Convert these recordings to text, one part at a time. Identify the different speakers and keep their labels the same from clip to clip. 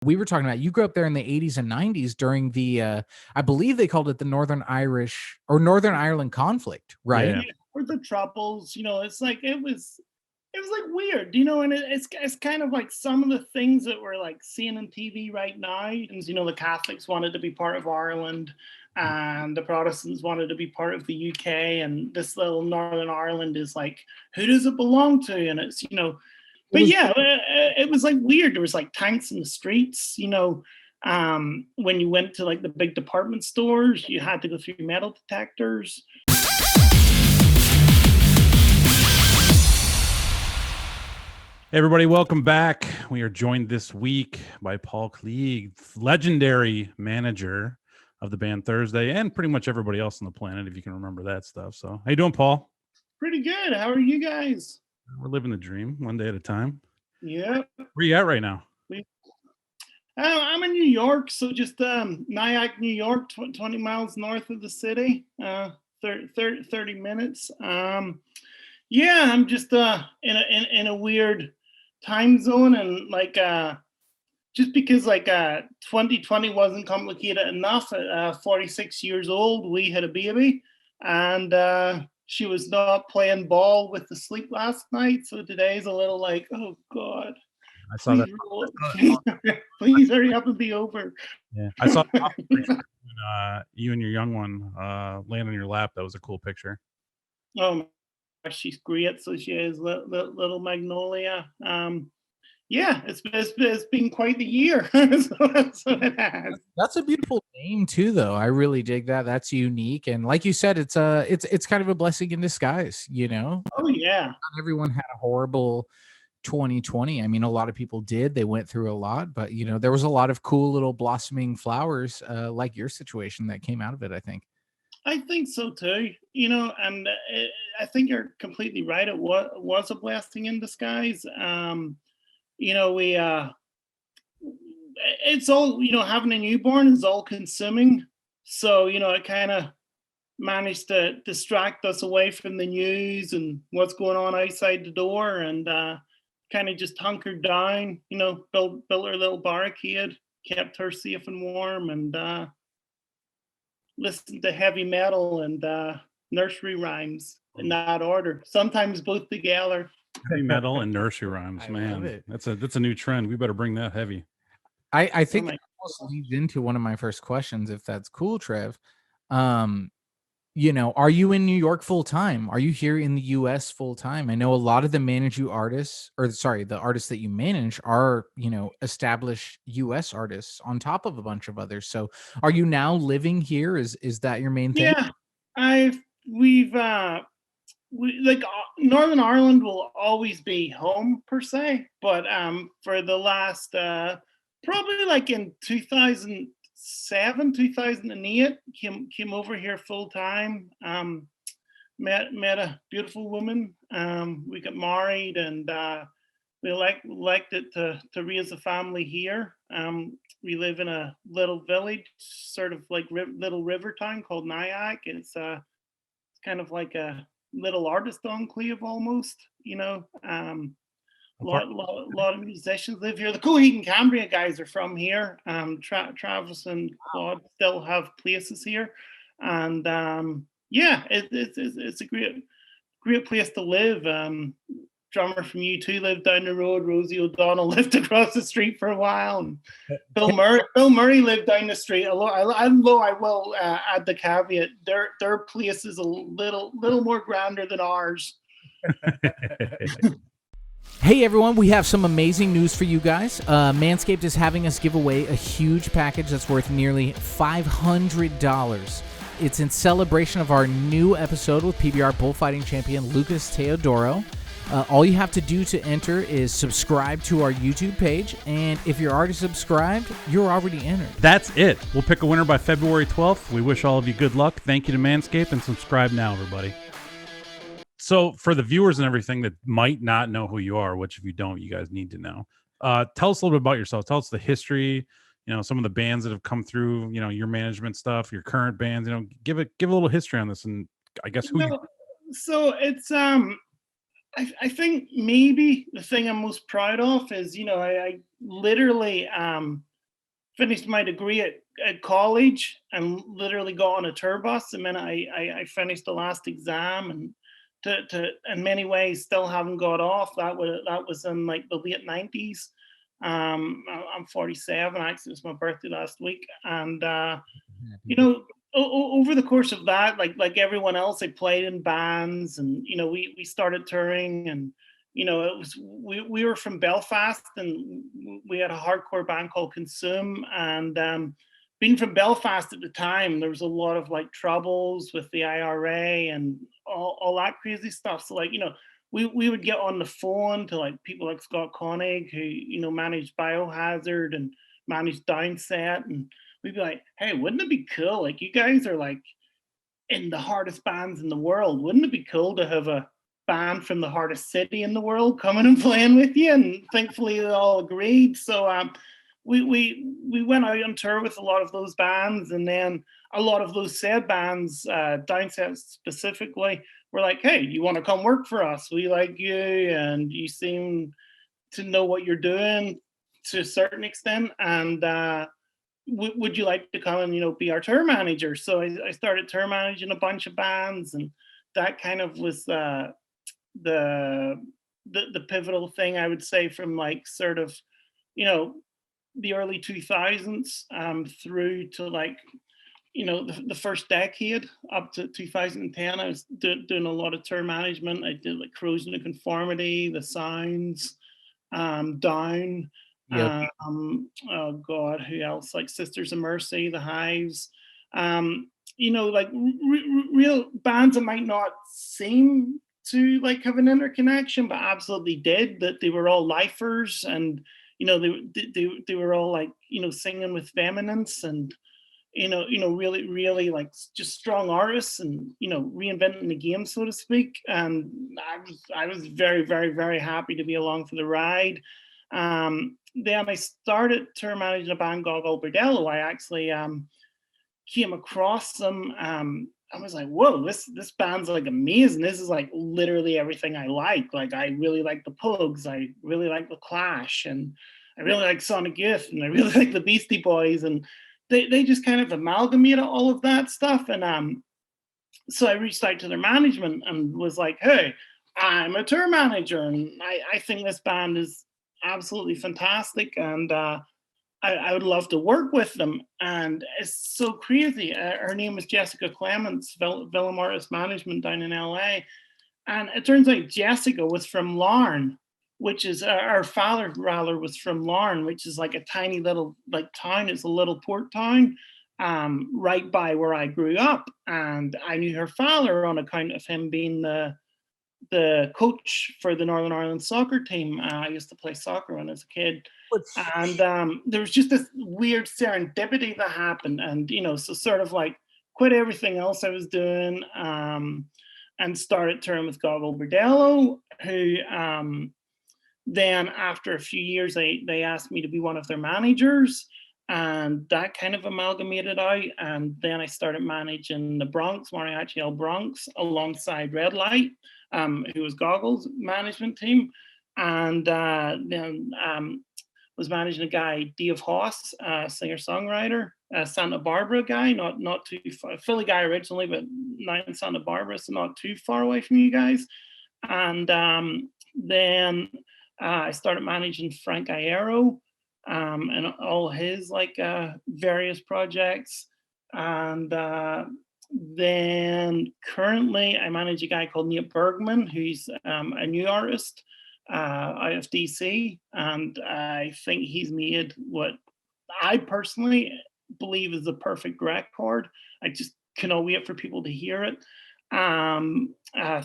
Speaker 1: We were talking about, you grew up there in the 80s and 90s during the, I believe they called it the Northern Irish or Northern Ireland conflict, right?
Speaker 2: Yeah. Or the Troubles, it's like, it was like weird, and it's kind of like some of the things that we're like seeing on TV right now. And the Catholics wanted to be part of Ireland, and the Protestants wanted to be part of the UK, and this little Northern Ireland is like, who does it belong to? And it's but yeah, it was like weird. There was like tanks in the streets, when you went to like the big department stores, you had to go through metal detectors.
Speaker 3: Hey everybody, welcome back. We are joined this week by Paul Clegg, legendary manager of the band Thursday, and pretty much everybody else on the planet, if you can remember that stuff. So, how you doing, Paul?
Speaker 2: Pretty good. How are you guys?
Speaker 3: We're living the dream, one day at a time.
Speaker 2: Yeah.
Speaker 3: Where you at right now?
Speaker 2: I'm in New York, so just Nyack, New York, 20 miles north of the city, 30 minutes. Yeah, I'm just in a weird time zone, and like just because like 2020 wasn't complicated enough. At 46 years old, we had a baby, and she was not playing ball with the sleep last night, so today's a little like, oh god,
Speaker 3: I saw
Speaker 2: that. Please hurry up and be over.
Speaker 3: Yeah, I saw you and your young one laying on your lap. That was a cool picture.
Speaker 2: Oh, she's great. So she is little Magnolia. Yeah, it's been quite the year. So it has.
Speaker 1: That's a beautiful name too, though. I really dig that. That's unique, and like you said, it's kind of a blessing in disguise.
Speaker 2: Oh yeah.
Speaker 1: Not everyone had a horrible 2020. I mean, a lot of people did. They went through a lot, but there was a lot of cool little blossoming flowers, like your situation, that came out of it, I think.
Speaker 2: I think so too. And I think you're completely right. It was a blessing in disguise. We it's all, having a newborn is all consuming. So, it kind of managed to distract us away from the news and what's going on outside the door, and kind of just hunkered down, built her little barricade, kept her safe and warm, and listened to heavy metal and nursery rhymes in that order. Sometimes both together.
Speaker 3: Heavy metal and nursery rhymes, man. That's a new trend. We better bring that heavy.
Speaker 1: I think it almost leads into one of my first questions, if that's cool, Trev. Are you in New York full time? Are you here in the US full time? I know a lot of the the artists that you manage are, established US artists on top of a bunch of others. So are you now living here? Is that your main thing?
Speaker 2: Yeah, we like Northern Ireland will always be home per se, but for the last probably like in 2007, 2008, came over here full time. Met a beautiful woman. We got married, and we liked it to raise a family here. We live in a little village, sort of like little river town called Nyack. It's kind of like a little artist enclave almost. A lot of musicians live here. The Coheed and Cambria guys are from here. Travis and Claude still have places here, and yeah, it's a great place to live. Drummer from U2 lived down the road. Rosie O'Donnell lived across the street for a while, and Bill Murray lived down the street. Although I will add the caveat, their place is a little more grander than ours.
Speaker 1: Hey everyone, we have some amazing news for you guys. Manscaped is having us give away a huge package that's worth nearly $500. It's in celebration of our new episode with PBR bullfighting champion Lucas Teodoro. All you have to do to enter is subscribe to our YouTube page, and if you're already subscribed, you're already entered.
Speaker 3: That's it. We'll pick a winner by February 12th. We wish all of you good luck. Thank you to Manscaped, and subscribe now, everybody. So for the viewers and everything that might not know who you are, which if you don't, you guys need to know, tell us a little bit about yourself. Tell us the history, some of the bands that have come through, your management stuff, your current bands, give a little history on this, and I guess
Speaker 2: So it's I think maybe the thing I'm most proud of is, I literally finished my degree at college and literally got on a tour bus the minute I finished the last exam, and to in many ways still haven't got off. That was in like the late 90s. I'm 47. Actually, it was my birthday last week, and you know, over the course of that, like everyone else, I played in bands, and we started touring, and it was we were from Belfast, and we had a hardcore band called Consume, and being from Belfast at the time, there was a lot of like troubles with the IRA and all that crazy stuff. So like we would get on the phone to like people like Scott Koenig, who managed Biohazard and managed Downset, and we'd be like, hey, wouldn't it be cool? Like, you guys are like in the hardest bands in the world. Wouldn't it be cool to have a band from the hardest city in the world coming and playing with you? And thankfully they all agreed. So we went out on tour with a lot of those bands, and then a lot of those said bands, Downset specifically, were like, hey, you want to come work for us? We like you, and you seem to know what you're doing to a certain extent, and would you like to come and be our tour manager? So I started tour managing a bunch of bands, and that kind of was the pivotal thing, I would say, from like sort of the early 2000s through to like the first decade up to 2010. I was doing a lot of tour management. I did like Corrosion of Conformity, The Sounds, Down.
Speaker 1: Yep.
Speaker 2: Oh God, who else? Like Sisters of Mercy, the Hives. Like real bands that might not seem to like have an interconnection, but absolutely did. That they were all lifers, and they were all like singing with vehemence, and really like just strong artists, and reinventing the game, so to speak. And I was very, very, very happy to be along for the ride. Then I started tour managing a band Gogol Bordello. I actually came across them. I was like, whoa, this band's like amazing. This is like literally everything I like. Like, I really like the Pugs. I really like the Clash, and I really like Sonic Youth, and I really like the Beastie Boys, and they just kind of amalgamated all of that stuff. And so I reached out to their management and was like, hey, I'm a tour manager, and I think this band is absolutely fantastic, and I would love to work with them. And it's so crazy. Her name was Jessica Clements, Villum Artist Management down in LA. And it turns out Jessica was from Larne, which is our father rather was from Larne, which is like a tiny little like town. It's a little port town right by where I grew up. And I knew her father on account of him being the coach for the Northern Ireland soccer team. I used to play soccer when I was a kid. And there was just this weird serendipity that happened. And, so sort of like quit everything else I was doing and started touring with Gogol Bordello, who then after a few years, they asked me to be one of their managers. And that kind of amalgamated out. And then I started managing the Bronx, Mariachi Bronx, alongside Red Light, who was Gogol's management team. And then was managing a guy, Dave Hoss, singer-songwriter, Santa Barbara guy, not too far, Philly guy originally, but now in Santa Barbara, so not too far away from you guys. And then I started managing Frank Iero and all his like various projects. And then currently I manage a guy called Nate Bergman, who's a new artist out of DC, and I think he's made what I personally believe is the perfect record. I just cannot wait for people to hear it.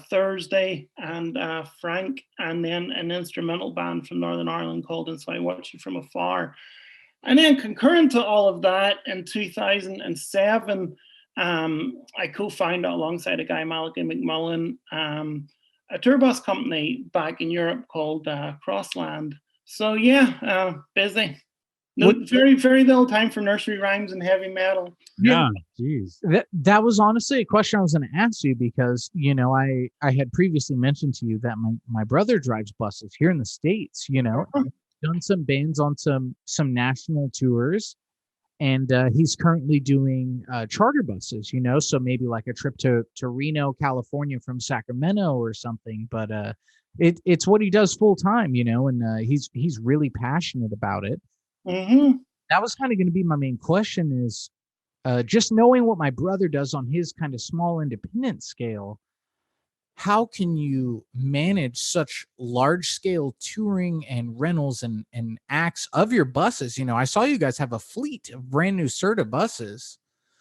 Speaker 2: Thursday and Frank, and then an instrumental band from Northern Ireland called And So I Watch You From Afar. And then concurrent to all of that, in 2007, I co-founded alongside a guy, Malachi McMullen, a tour bus company back in Europe called Crossland. So yeah, busy. No, very, very little time for nursery rhymes and heavy metal.
Speaker 3: Yeah, geez.
Speaker 1: That was honestly a question I was going to ask you, because I had previously mentioned to you that my brother drives buses here in the States. Done some bands on some national tours, and he's currently doing charter buses, so maybe like a trip to Reno, California from Sacramento or something. But it's what he does full time, and he's really passionate about it.
Speaker 2: Mm-hmm.
Speaker 1: That was kind of going to be my main question is just knowing what my brother does on his kind of small independent scale. How can you manage such large scale touring and rentals and acts of your buses? I saw you guys have a fleet of brand new Serta buses.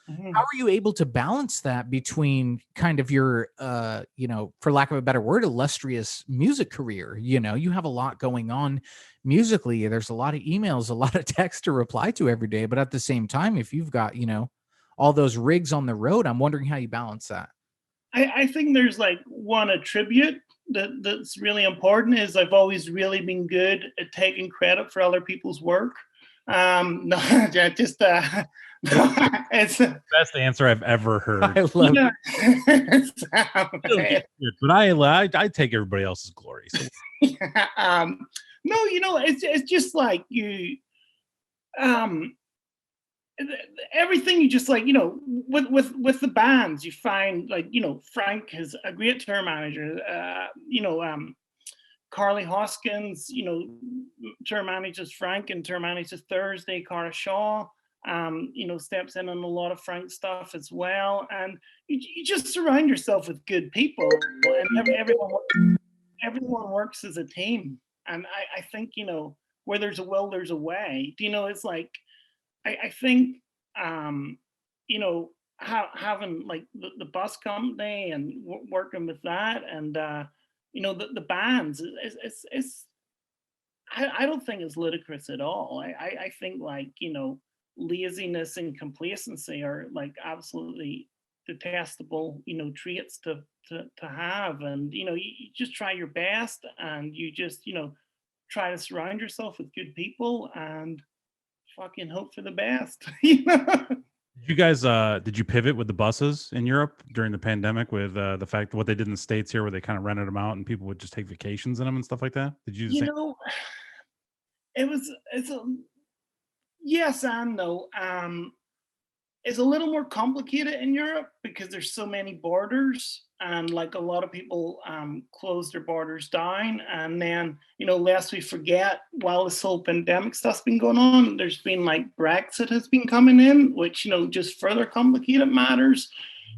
Speaker 1: How are you able to balance that between kind of your, for lack of a better word, illustrious music career? You have a lot going on musically. There's a lot of emails, a lot of text to reply to every day. But at the same time, if you've got, all those rigs on the road, I'm wondering how you balance that.
Speaker 2: I think there's like one attribute that's really important is I've always really been good at taking credit for other people's work. No, just it's
Speaker 3: Best answer I've ever heard.
Speaker 1: I love
Speaker 2: it.
Speaker 3: But I take everybody else's glory. So.
Speaker 2: No, it's just like you everything you just like with the bands you find like Frank is a great tour manager, Carly Hoskins tour manages Frank and tour manages Thursday. Cara Shaw steps in on a lot of Frank stuff as well, and you just surround yourself with good people, and everyone works as a team. And I think where there's a will there's a way. It's like I think having like the bus company and working with that, and the bands it's I don't think it's ludicrous at all. I think like laziness and complacency are like absolutely detestable traits to have, and you just try your best, and you just try to surround yourself with good people and fucking hope for the best.
Speaker 3: Did you guys did you pivot with the buses in Europe during the pandemic with the fact what they did in the States here where they kind of rented them out and people would just take vacations in them and stuff like that? Did you
Speaker 2: it's a yes and no. It's a little more complicated in Europe because there's so many borders, and like a lot of people close their borders down. And then, lest we forget, while this whole pandemic stuff's been going on, there's been like Brexit has been coming in, which, just further complicated matters.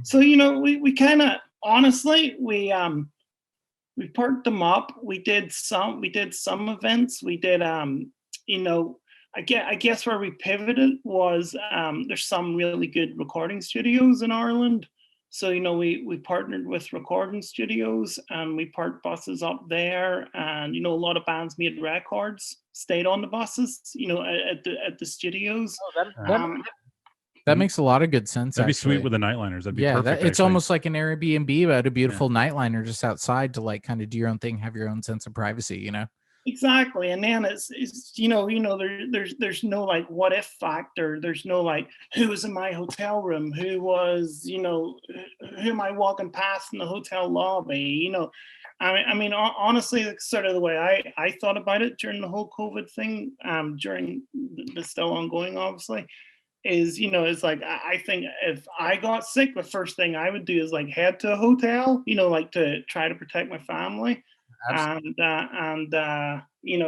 Speaker 2: So, we kind of, honestly, we parked them up. We did some events. We did, I guess where we pivoted was there's some really good recording studios in Ireland. So, we partnered with recording studios and we parked buses up there, and, a lot of bands made records, stayed on the buses, at the studios.
Speaker 1: That makes a lot of good sense.
Speaker 3: That'd be
Speaker 1: actually
Speaker 3: sweet with the nightliners. That'd be
Speaker 1: Yeah,
Speaker 3: perfect.
Speaker 1: it's almost like an Airbnb, but a beautiful nightliner just outside to like kind of do your own thing, have your own sense of privacy,
Speaker 2: Exactly. And then it's there's no like what if factor. There's no like who was in my hotel room, who was, who am I walking past in the hotel lobby, I mean, honestly, it's sort of the way I thought about it during the whole COVID thing, during the still ongoing, obviously, is, it's like, I think if I got sick, the first thing I would do is like head to a hotel, like to try to protect my family.
Speaker 1: Absolutely.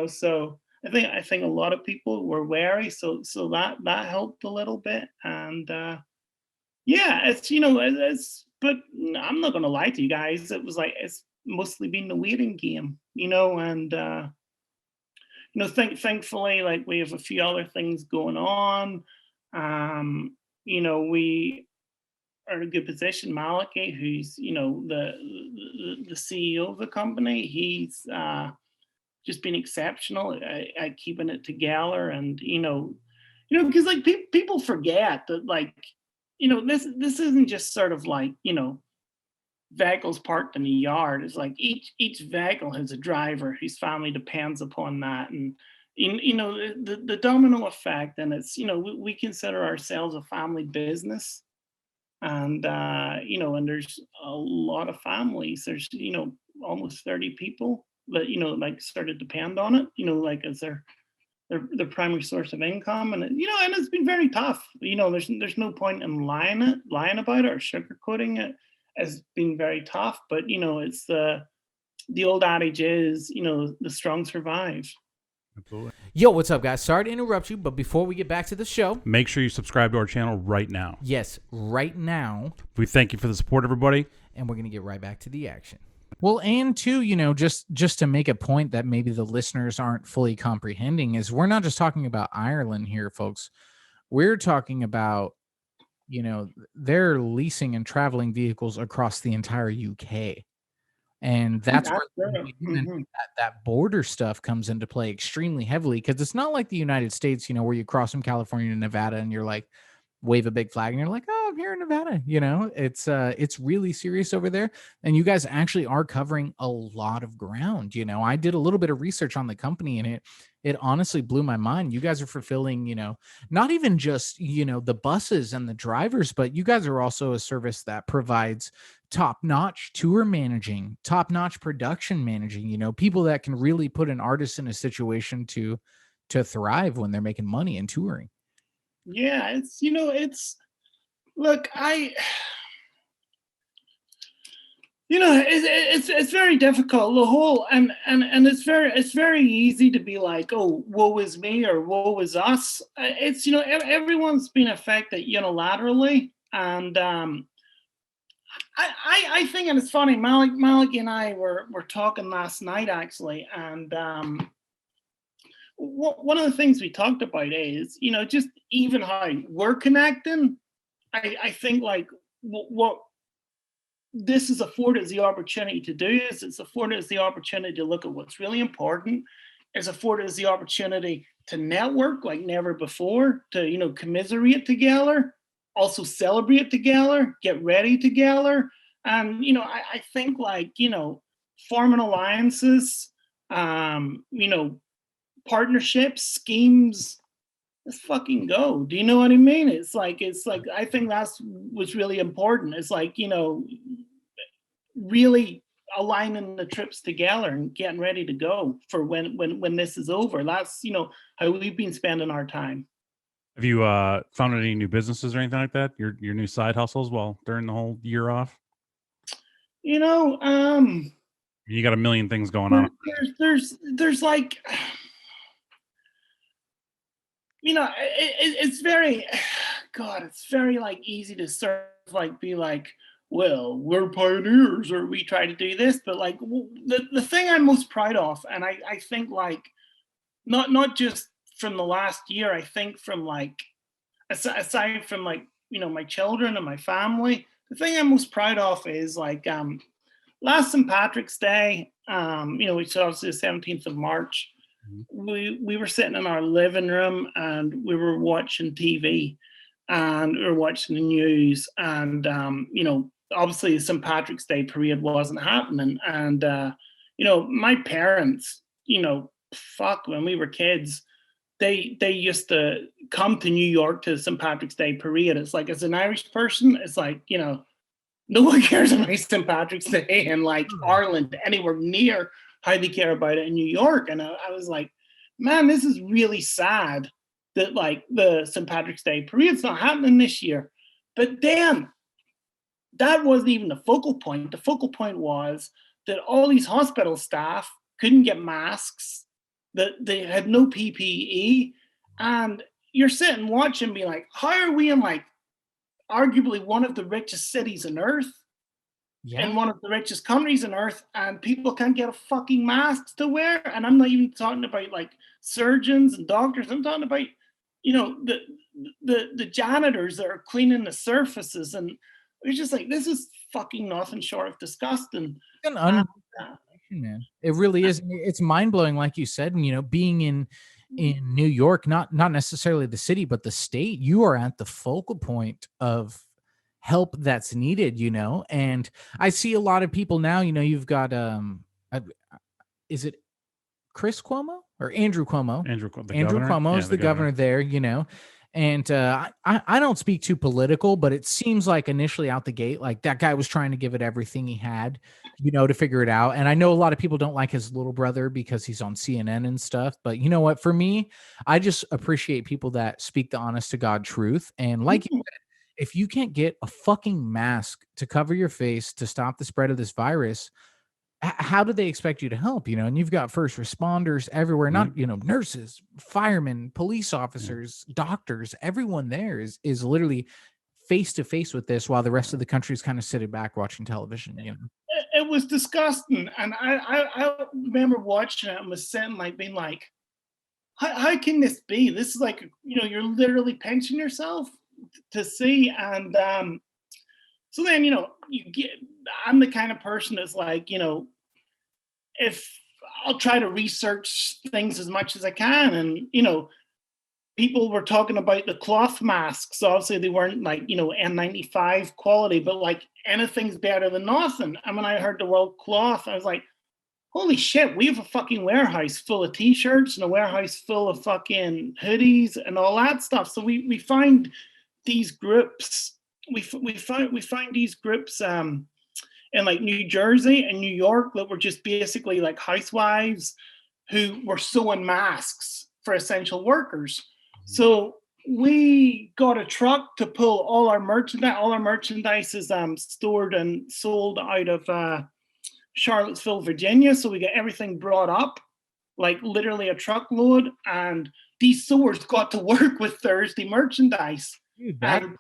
Speaker 2: So I think a lot of people were wary, so that helped a little bit. And it's but I'm not gonna lie to you guys, it was like it's mostly been the waiting game, and thankfully, like, we have a few other things going on. We are in a good position. Malachi, who's the CEO of the company, he's just been exceptional at keeping it together, and because like people forget that, like, this isn't just sort of like vehicles parked in the yard. It's like each vehicle has a driver whose family depends upon that, and the domino effect. And it's we consider ourselves a family business, and and there's a lot of families. There's almost 30 people that like sort of depend on it, like as their their primary source of income, and and it's been very tough. There's no point in lying about it or sugarcoating it. It's been very tough, but it's the old adage is, the strong survive.
Speaker 3: Absolutely.
Speaker 1: Yo, what's up, guys? Sorry to interrupt you, but before we get back to the show,
Speaker 3: make sure you subscribe to our channel right now.
Speaker 1: Yes, right now.
Speaker 3: We thank you for the support, everybody.
Speaker 1: And we're going to get right back to the action. Well, and too, just to make a point that maybe the listeners aren't fully comprehending is we're not just talking about Ireland here, folks. We're talking about, they're leasing and traveling vehicles across the entire UK. And that's where that border stuff comes into play extremely heavily, because it's not like the United States, where you cross from California to Nevada and you're like, wave a big flag and you're like, oh, I'm here in Nevada. It's really serious over there. And you guys actually are covering a lot of ground. I did a little bit of research on the company, and it honestly blew my mind. You guys are fulfilling, not even just, the buses and the drivers, but you guys are also a service that provides top-notch tour managing, top-notch production managing, people that can really put an artist in a situation to thrive when they're making money and touring.
Speaker 2: Yeah, look, it's very difficult, the whole, and it's very easy to be like, oh, woe is me or woe is us. It's everyone's been affected unilaterally, and I think, and it's funny, Malik and I were talking last night actually, and one of the things we talked about is, just even how we're connecting. I think like what this is afforded us the opportunity to do is it's afforded us the opportunity to look at what's really important. It's afforded us the opportunity to network like never before, to, commiserate together, also celebrate together, get ready together. And, I think like, forming alliances, partnerships, schemes, let's fucking go. Do you know what I mean? It's like I think that's what's really important. It's like, really aligning the trips together and getting ready to go for when this is over. That's, how we've been spending our time.
Speaker 3: Have you found any new businesses or anything like that? Your new side hustles while during the whole year off?
Speaker 2: You
Speaker 3: got a million things going on.
Speaker 2: There's like, it's very, God, it's very like easy to sort of like be like, well, we're pioneers or we try to do this, but like the thing I'm most proud of, and I think like not just from the last year, I think from like aside from like my children and my family, the thing I'm most proud of is like last St. Patrick's Day, which is obviously the 17th of March. We were sitting in our living room and we were watching TV and we were watching the news, and obviously the St. Patrick's Day parade wasn't happening, and my parents, when we were kids, they used to come to New York to St. Patrick's Day parade. It's like, as an Irish person, it's like, no one cares about St. Patrick's Day in like Ireland anywhere near how they care about it in New York. And I was like, man, this is really sad that like the St. Patrick's Day parade's not happening this year. But then that wasn't even the focal point. The focal point was that all these hospital staff couldn't get masks, that they had no PPE. And you're sitting watching, be like, how are we in like arguably one of the richest cities on earth, in one of the richest countries on earth, and people can't get a fucking mask to wear? And I'm not even talking about like surgeons and doctors. I'm talking about, the janitors that are cleaning the surfaces. And it's just like, this is fucking nothing short of disgusting.
Speaker 1: Man, it really is. It's mind-blowing, like you said. And being in New York, not necessarily the city, but the state, you are at the focal point of help that's needed, and I see a lot of people now, you've got is it Chris Cuomo or Andrew Cuomo?
Speaker 3: Andrew
Speaker 1: Cuomo is the governor there, And I don't speak too political, but it seems like initially out the gate, like that guy was trying to give it everything he had, to figure it out. And I know a lot of people don't like his little brother because he's on CNN and stuff. But you know what? For me, I just appreciate people that speak the honest to God truth. And like you said, if you can't get a fucking mask to cover your face to stop the spread of this virus, how do they expect you to help? And you've got first responders everywhere, not nurses, firemen, police officers, doctors, everyone there is literally face to face with this, while the rest of the country is kind of sitting back watching television.
Speaker 2: It was disgusting, and I remember watching it and was sitting like being like, how can this be? This is like, you're literally pinching yourself to see. And so then, I'm the kind of person that's like, if I'll try to research things as much as I can. And, people were talking about the cloth masks. Obviously they weren't like, N95 quality, but like anything's better than nothing. And when I heard the word cloth, I was like, holy shit, we have a fucking warehouse full of t-shirts and a warehouse full of fucking hoodies and all that stuff. So we find these groups, we find these groups in like New Jersey and New York that were just basically like housewives who were sewing masks for essential workers. So we got a truck to pull all our merchandise. All our merchandise is stored and sold out of Charlottesville, Virginia. So we got everything brought up, like literally a truckload. And these sewers got to work with Thursday merchandise. And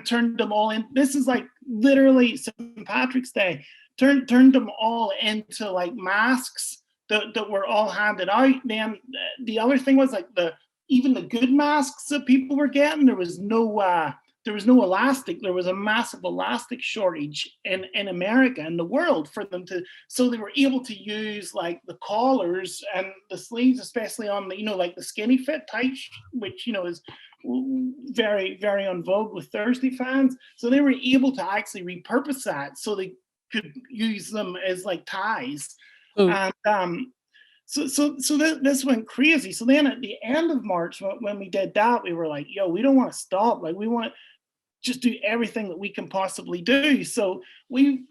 Speaker 2: turned them all in. This is like literally St. Patrick's Day. Turned them all into like masks that were all handed out. Then the other thing was like even the good masks that people were getting, there was no elastic. There was a massive elastic shortage in America and the world for them to. So they were able to use like the collars and the sleeves, especially on the like the skinny fit type, which is very, very on vogue with Thursday fans. So they were able to actually repurpose that so they could use them as like ties. And so this went crazy. So then at the end of March, when we did that, we were like, yo, we don't want to stop. Like we want to just do everything that we can possibly do. So we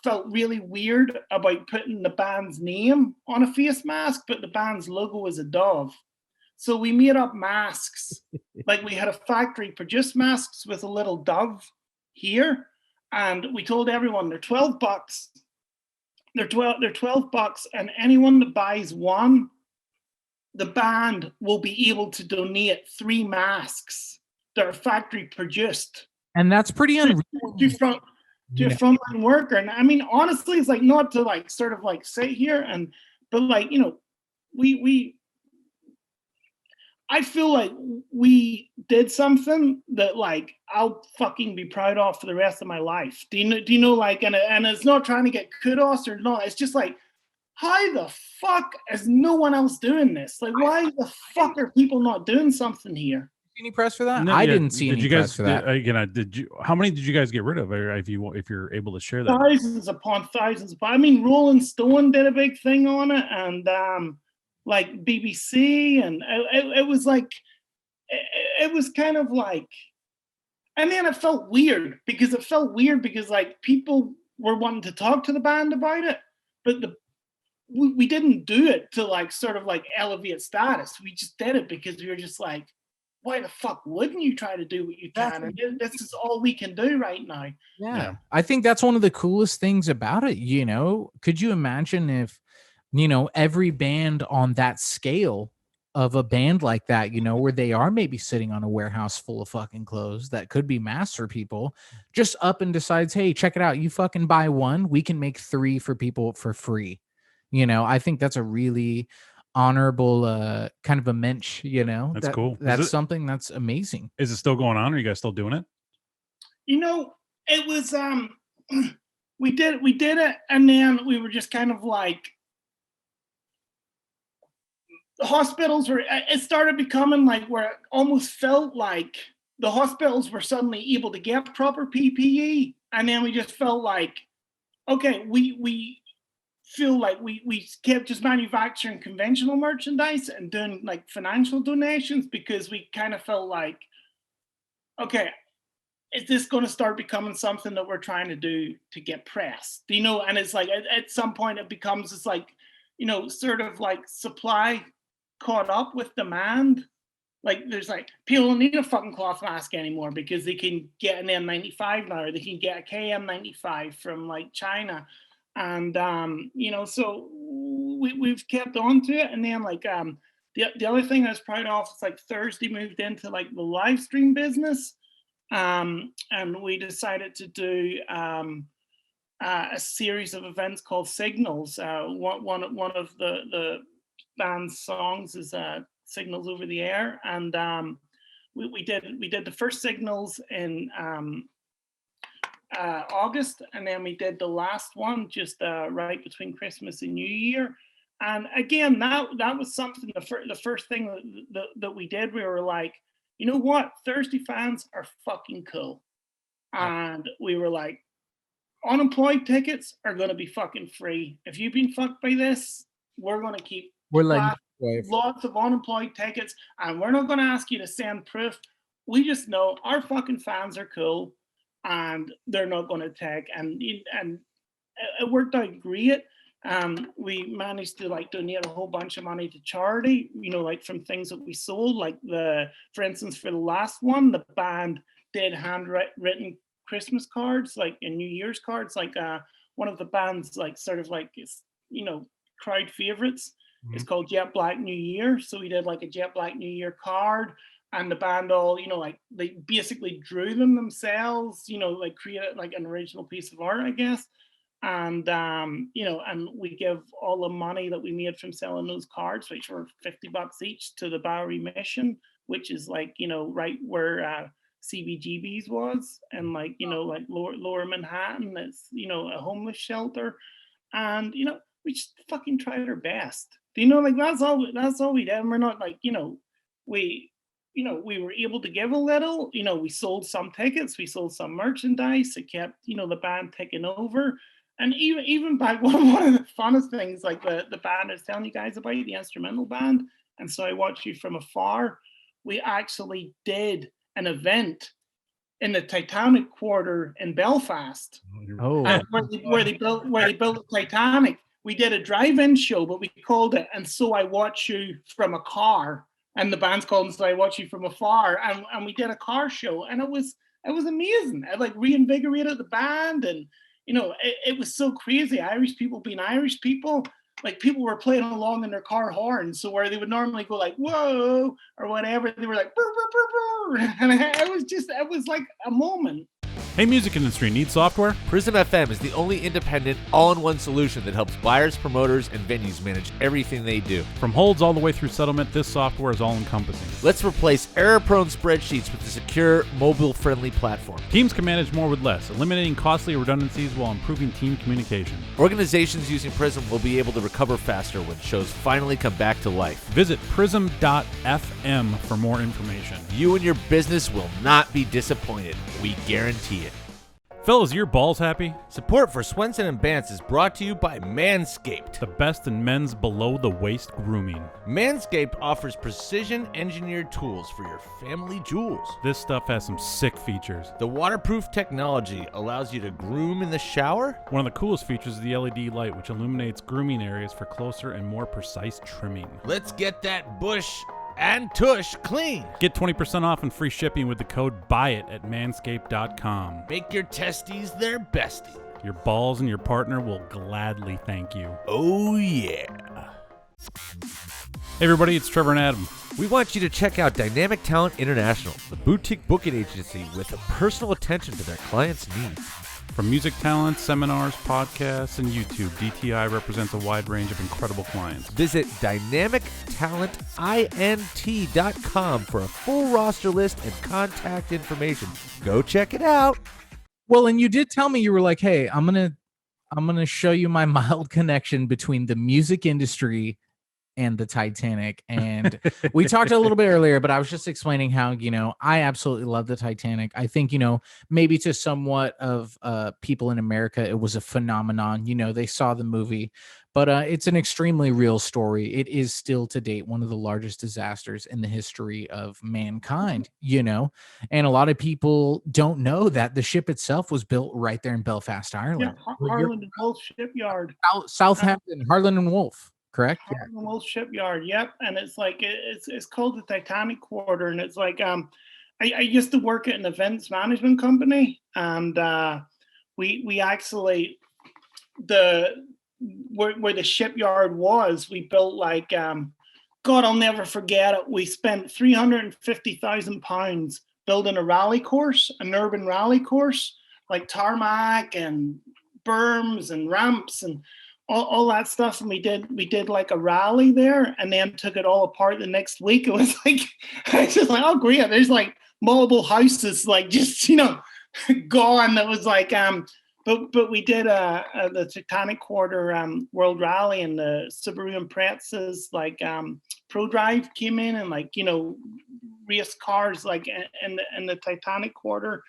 Speaker 2: felt really weird about putting the band's name on a face mask, but the band's logo was a dove. So we made up masks. Like we had a factory produce masks with a little dove here. And we told everyone they're $12. They're $12. And anyone that buys one, the band will be able to donate 3 masks that are factory produced.
Speaker 1: And that's pretty unreal.
Speaker 2: To a frontline worker. And I mean, honestly, it's like not to like sort of like sit here but like, I feel like we did something that like I'll fucking be proud of for the rest of my life. Do you know like, and it's not trying to get kudos or not. It's just like, how the fuck is no one else doing this? Like, why the fuck are people not doing something here?
Speaker 1: Any press for that?
Speaker 3: No,
Speaker 1: I didn't see any press for that.
Speaker 3: How many did you guys get rid of? If you're able to share that,
Speaker 2: thousands upon thousands. I mean, Rolling Stone did a big thing on it, and like BBC, and it was like, it was kind of like, and then it felt weird because like people were wanting to talk to the band about it, but we didn't do it to like sort of like elevate status. We just did it because we were just like, why the fuck wouldn't you try to do what you can? And this is all we can do right now.
Speaker 1: Yeah. I think that's one of the coolest things about it. Could you imagine if, every band on that scale of a band like that, where they are maybe sitting on a warehouse full of fucking clothes that could be mass for people, just up and decides, hey, check it out. You fucking buy one, we can make 3 for people for free. I think that's a really honorable kind of a mensch,
Speaker 3: That's cool.
Speaker 1: That's something that's amazing.
Speaker 3: Is it still going on? Are you guys still doing it?
Speaker 2: It was we did it, and then we were just kind of like, the hospitals it started becoming like where it almost felt like the hospitals were suddenly able to get proper PPE, and then we just felt like, okay, we feel like we kept just manufacturing conventional merchandise and doing like financial donations because we kind of felt like okay, is this going to start becoming something that we're trying to do to get press? Do you know? And it's like at some point it becomes this like, sort of like supply caught up with demand. Like there's like people don't need a fucking cloth mask anymore because they can get an N95 now, or they can get a KN95 from like China, and so we've kept on to it. And then like the other thing I was proud of is like Thursday moved into like the live stream business, and we decided to do a series of events called Signals. One of the band's songs is Signals Over the Air, and we did the first Signals in August, and then we did the last one just right between Christmas and New Year. And again, that was something. The first thing that we did, we were like, you know what, Thursday fans are fucking cool, and we were like, unemployed tickets are going to be fucking free. If you've been fucked by this, we're going to keep lots of unemployed tickets, and we're not going to ask you to send proof. We just know our fucking fans are cool, and they're not going to take. And it worked out great. We managed to like donate a whole bunch of money to charity. Like from things that we sold. Like for instance, for the last one, the band did handwritten Christmas cards, like and New Year's cards. Like one of the band's like sort of like crowd favorites. It's called Jet Black New Year. So we did like a Jet Black New Year card, and the band all, like they basically drew them themselves, like created like an original piece of art, I guess. And, and we give all the money that we made from selling those cards, which were $50 each, to the Bowery Mission, which is like, right where CBGB's was, and like, like lower Manhattan. It's, a homeless shelter. And, we just fucking tried our best. Like that's all we did. And we're not like, we were able to give a little, we sold some tickets, we sold some merchandise. It kept, the band ticking over. And even back, one of the funnest things, like the band I was telling you guys about, the instrumental band, and So I Watch You From Afar, we actually did an event in the Titanic Quarter in Belfast. Where they built the Titanic. We did a drive-in show, but we called it "And So I Watch You From a Car," and the band's called "And So I Watch You From Afar," and we did a car show, and it was amazing. It like reinvigorated the band, and it was so crazy. Irish people being Irish people, like people were playing along in their car horns. So where they would normally go like "whoa" or whatever, they were like "brr, brr, brr, brr." And it was like a moment.
Speaker 3: Hey, music industry, need software?
Speaker 4: Prism FM is the only independent, all-in-one solution that helps buyers, promoters, and venues manage everything they do.
Speaker 3: From holds all the way through settlement, this software is all-encompassing.
Speaker 4: Let's replace error-prone spreadsheets with a secure, mobile-friendly platform.
Speaker 3: Teams can manage more with less, eliminating costly redundancies while improving team communication.
Speaker 4: Organizations using Prism will be able to recover faster when shows finally come back to life.
Speaker 3: Visit prism.fm for more information.
Speaker 4: You and your business will not be disappointed. We guarantee it.
Speaker 3: Fellas, your balls happy?
Speaker 4: Support for Swenson and Bance is brought to you by Manscaped,
Speaker 3: the best in men's below-the-waist grooming.
Speaker 4: Manscaped offers precision-engineered tools for your family jewels.
Speaker 3: This stuff has some sick features.
Speaker 4: The waterproof technology allows you to groom in the shower.
Speaker 3: One of the coolest features is the LED light, which illuminates grooming areas for closer and more precise trimming.
Speaker 4: Let's get that bush and tush clean.
Speaker 3: Get 20% off and free shipping with the code BUYIT at manscaped.com.
Speaker 4: Make your testes their bestie.
Speaker 3: Your balls and your partner will gladly thank you.
Speaker 4: Oh, yeah.
Speaker 3: Hey, everybody, it's Trevor and Adam.
Speaker 4: We want you to check out Dynamic Talent International, the boutique booking agency with a personal attention to their clients' needs.
Speaker 3: From music talent, seminars, podcasts, and YouTube, DTI represents a wide range of incredible clients.
Speaker 4: Visit dynamictalentint.com for a full roster list and contact information. Go check it out.
Speaker 1: Well, and you did tell me, you were like, hey, I'm gonna show you my mild connection between the music industry and the Titanic. And we talked a little bit earlier, but I was just explaining how, I absolutely love the Titanic. I think, maybe to somewhat of people in America, it was a phenomenon. They saw the movie, But it's an extremely real story. It is still to date one of the largest disasters in the history of mankind, and a lot of people don't know that the ship itself was built right there in Belfast,
Speaker 2: Yeah,
Speaker 1: Ireland.
Speaker 2: Harland and Wolff Shipyard.
Speaker 1: Southampton, Harland and Wolff, correct?
Speaker 2: Harland and Wolff Shipyard. Yep, and it's like it's called the Titanic Quarter, and it's like I used to work at an events management company, and we actually where the shipyard was, we built like God, I'll never forget it. We spent £350,000 building a rally course, an urban rally course, like tarmac and berms and ramps and all that stuff. And we did like a rally there, and then took it all apart the next week. It was like I was just like, oh great, there's like multiple houses like just gone. That was like But we did the Titanic Quarter World Rally, and the Subaru Impreza's like Pro Drive came in, and like race cars like in the Titanic Quarter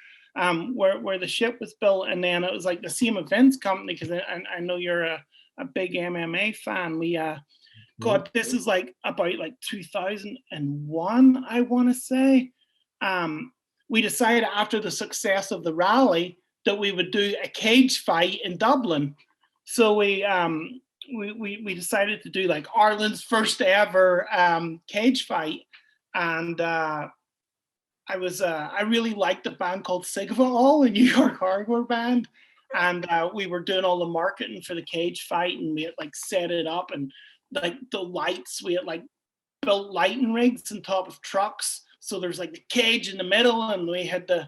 Speaker 2: where the ship was built, and then it was like the same events company, because I know you're a big MMA fan. We God, this is like about like 2001, I want to say. We decided after the success of the rally that we would do a cage fight in Dublin. So we decided to do like Ireland's first ever cage fight. And I really liked a band called Sigva, a New York hardcore band. And we were doing all the marketing for the cage fight, and we had like set it up, and like the lights, we had like built lighting rigs on top of trucks. So there's like the cage in the middle, and we had the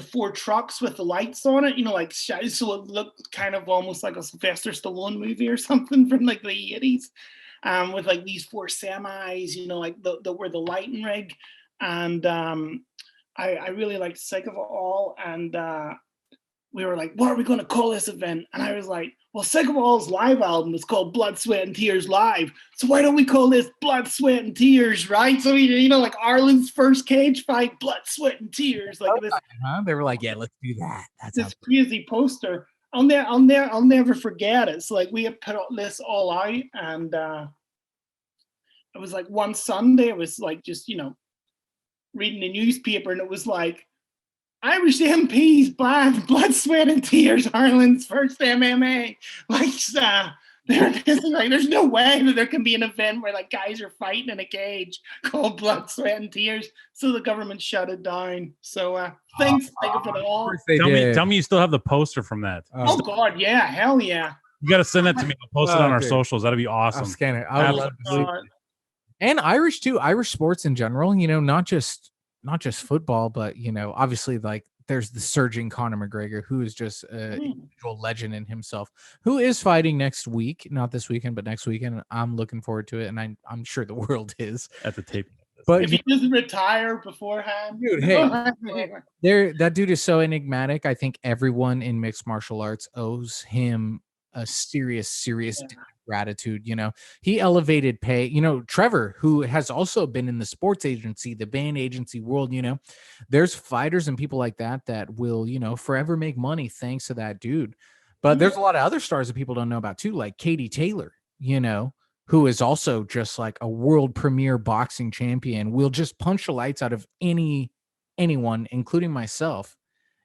Speaker 2: 4 trucks with the lights on it, like so it looked kind of almost like a Sylvester Stallone movie or something from like the 80s, with like these 4 semis, like the were the lighting rig. And I really liked Sick of It All, and we were like, what are we going to call this event? And I was like, well, Sick of It All's live album is called Blood, Sweat and Tears Live, so why don't we call this Blood, Sweat and Tears, right? So like Ireland's first cage fight, Blood, Sweat and Tears, like this.
Speaker 1: They were like, yeah, let's do that. That's
Speaker 2: this crazy poster. I'll never forget it. So like we had put this all out, and it was like one Sunday, it was like just reading the newspaper, and it was like, Irish MPs banned Blood, Sweat and Tears, Ireland's first MMA. Like, there's no way that there can be an event where like guys are fighting in a cage called Blood, Sweat and Tears. So the government shut it down. So thanks, Think of It All.
Speaker 3: Tell me you still have the poster from that.
Speaker 2: Oh God, yeah, hell yeah.
Speaker 3: You got to send that to me. I'll post it on our socials. That'd be awesome.
Speaker 1: I'll scan it. I would love to see it. And Irish too, Irish sports in general, not just football, but obviously like there's the surging Conor McGregor, who is just a individual legend in himself, who is fighting next week, not this weekend, but next weekend. I'm looking forward to it, and I'm sure the world is
Speaker 3: at the tape.
Speaker 1: But
Speaker 2: if he doesn't retire beforehand,
Speaker 1: dude, hey, that dude is so enigmatic. I think everyone in mixed martial arts owes him a serious gratitude. He elevated pay. Trevor, who has also been in the sports agency, the band agency world, there's fighters and people like that will, forever make money thanks to that dude. But there's a lot of other stars that people don't know about too, like Katie Taylor, who is also just like a world premier boxing champion, will just punch the lights out of anyone, including myself.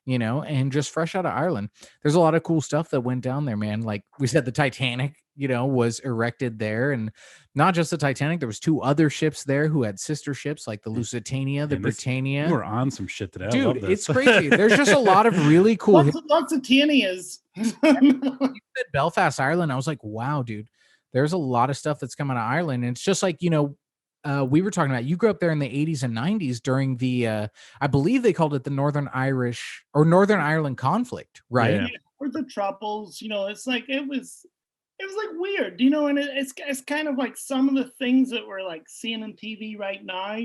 Speaker 1: And just fresh out of Ireland. There's a lot of cool stuff that went down there, man. Like we said, the Titanic, was erected there, and not just the Titanic. There was 2 other ships there who had sister ships, like the Lusitania, the Britannia.
Speaker 3: You were on some shit today,
Speaker 1: dude. It's crazy. There's just a lot of really cool.
Speaker 2: Lusitanias.
Speaker 1: You said Belfast, Ireland. I was like, wow, dude. There's a lot of stuff that's coming out of Ireland, and it's just like we were talking about, you grew up there in the 80s and 90s during the I believe they called it the Northern Irish or Northern Ireland conflict, right?
Speaker 2: Yeah. Or the Troubles, it's like it was like weird, and it's kind of like some of the things that we're like seeing on TV right now,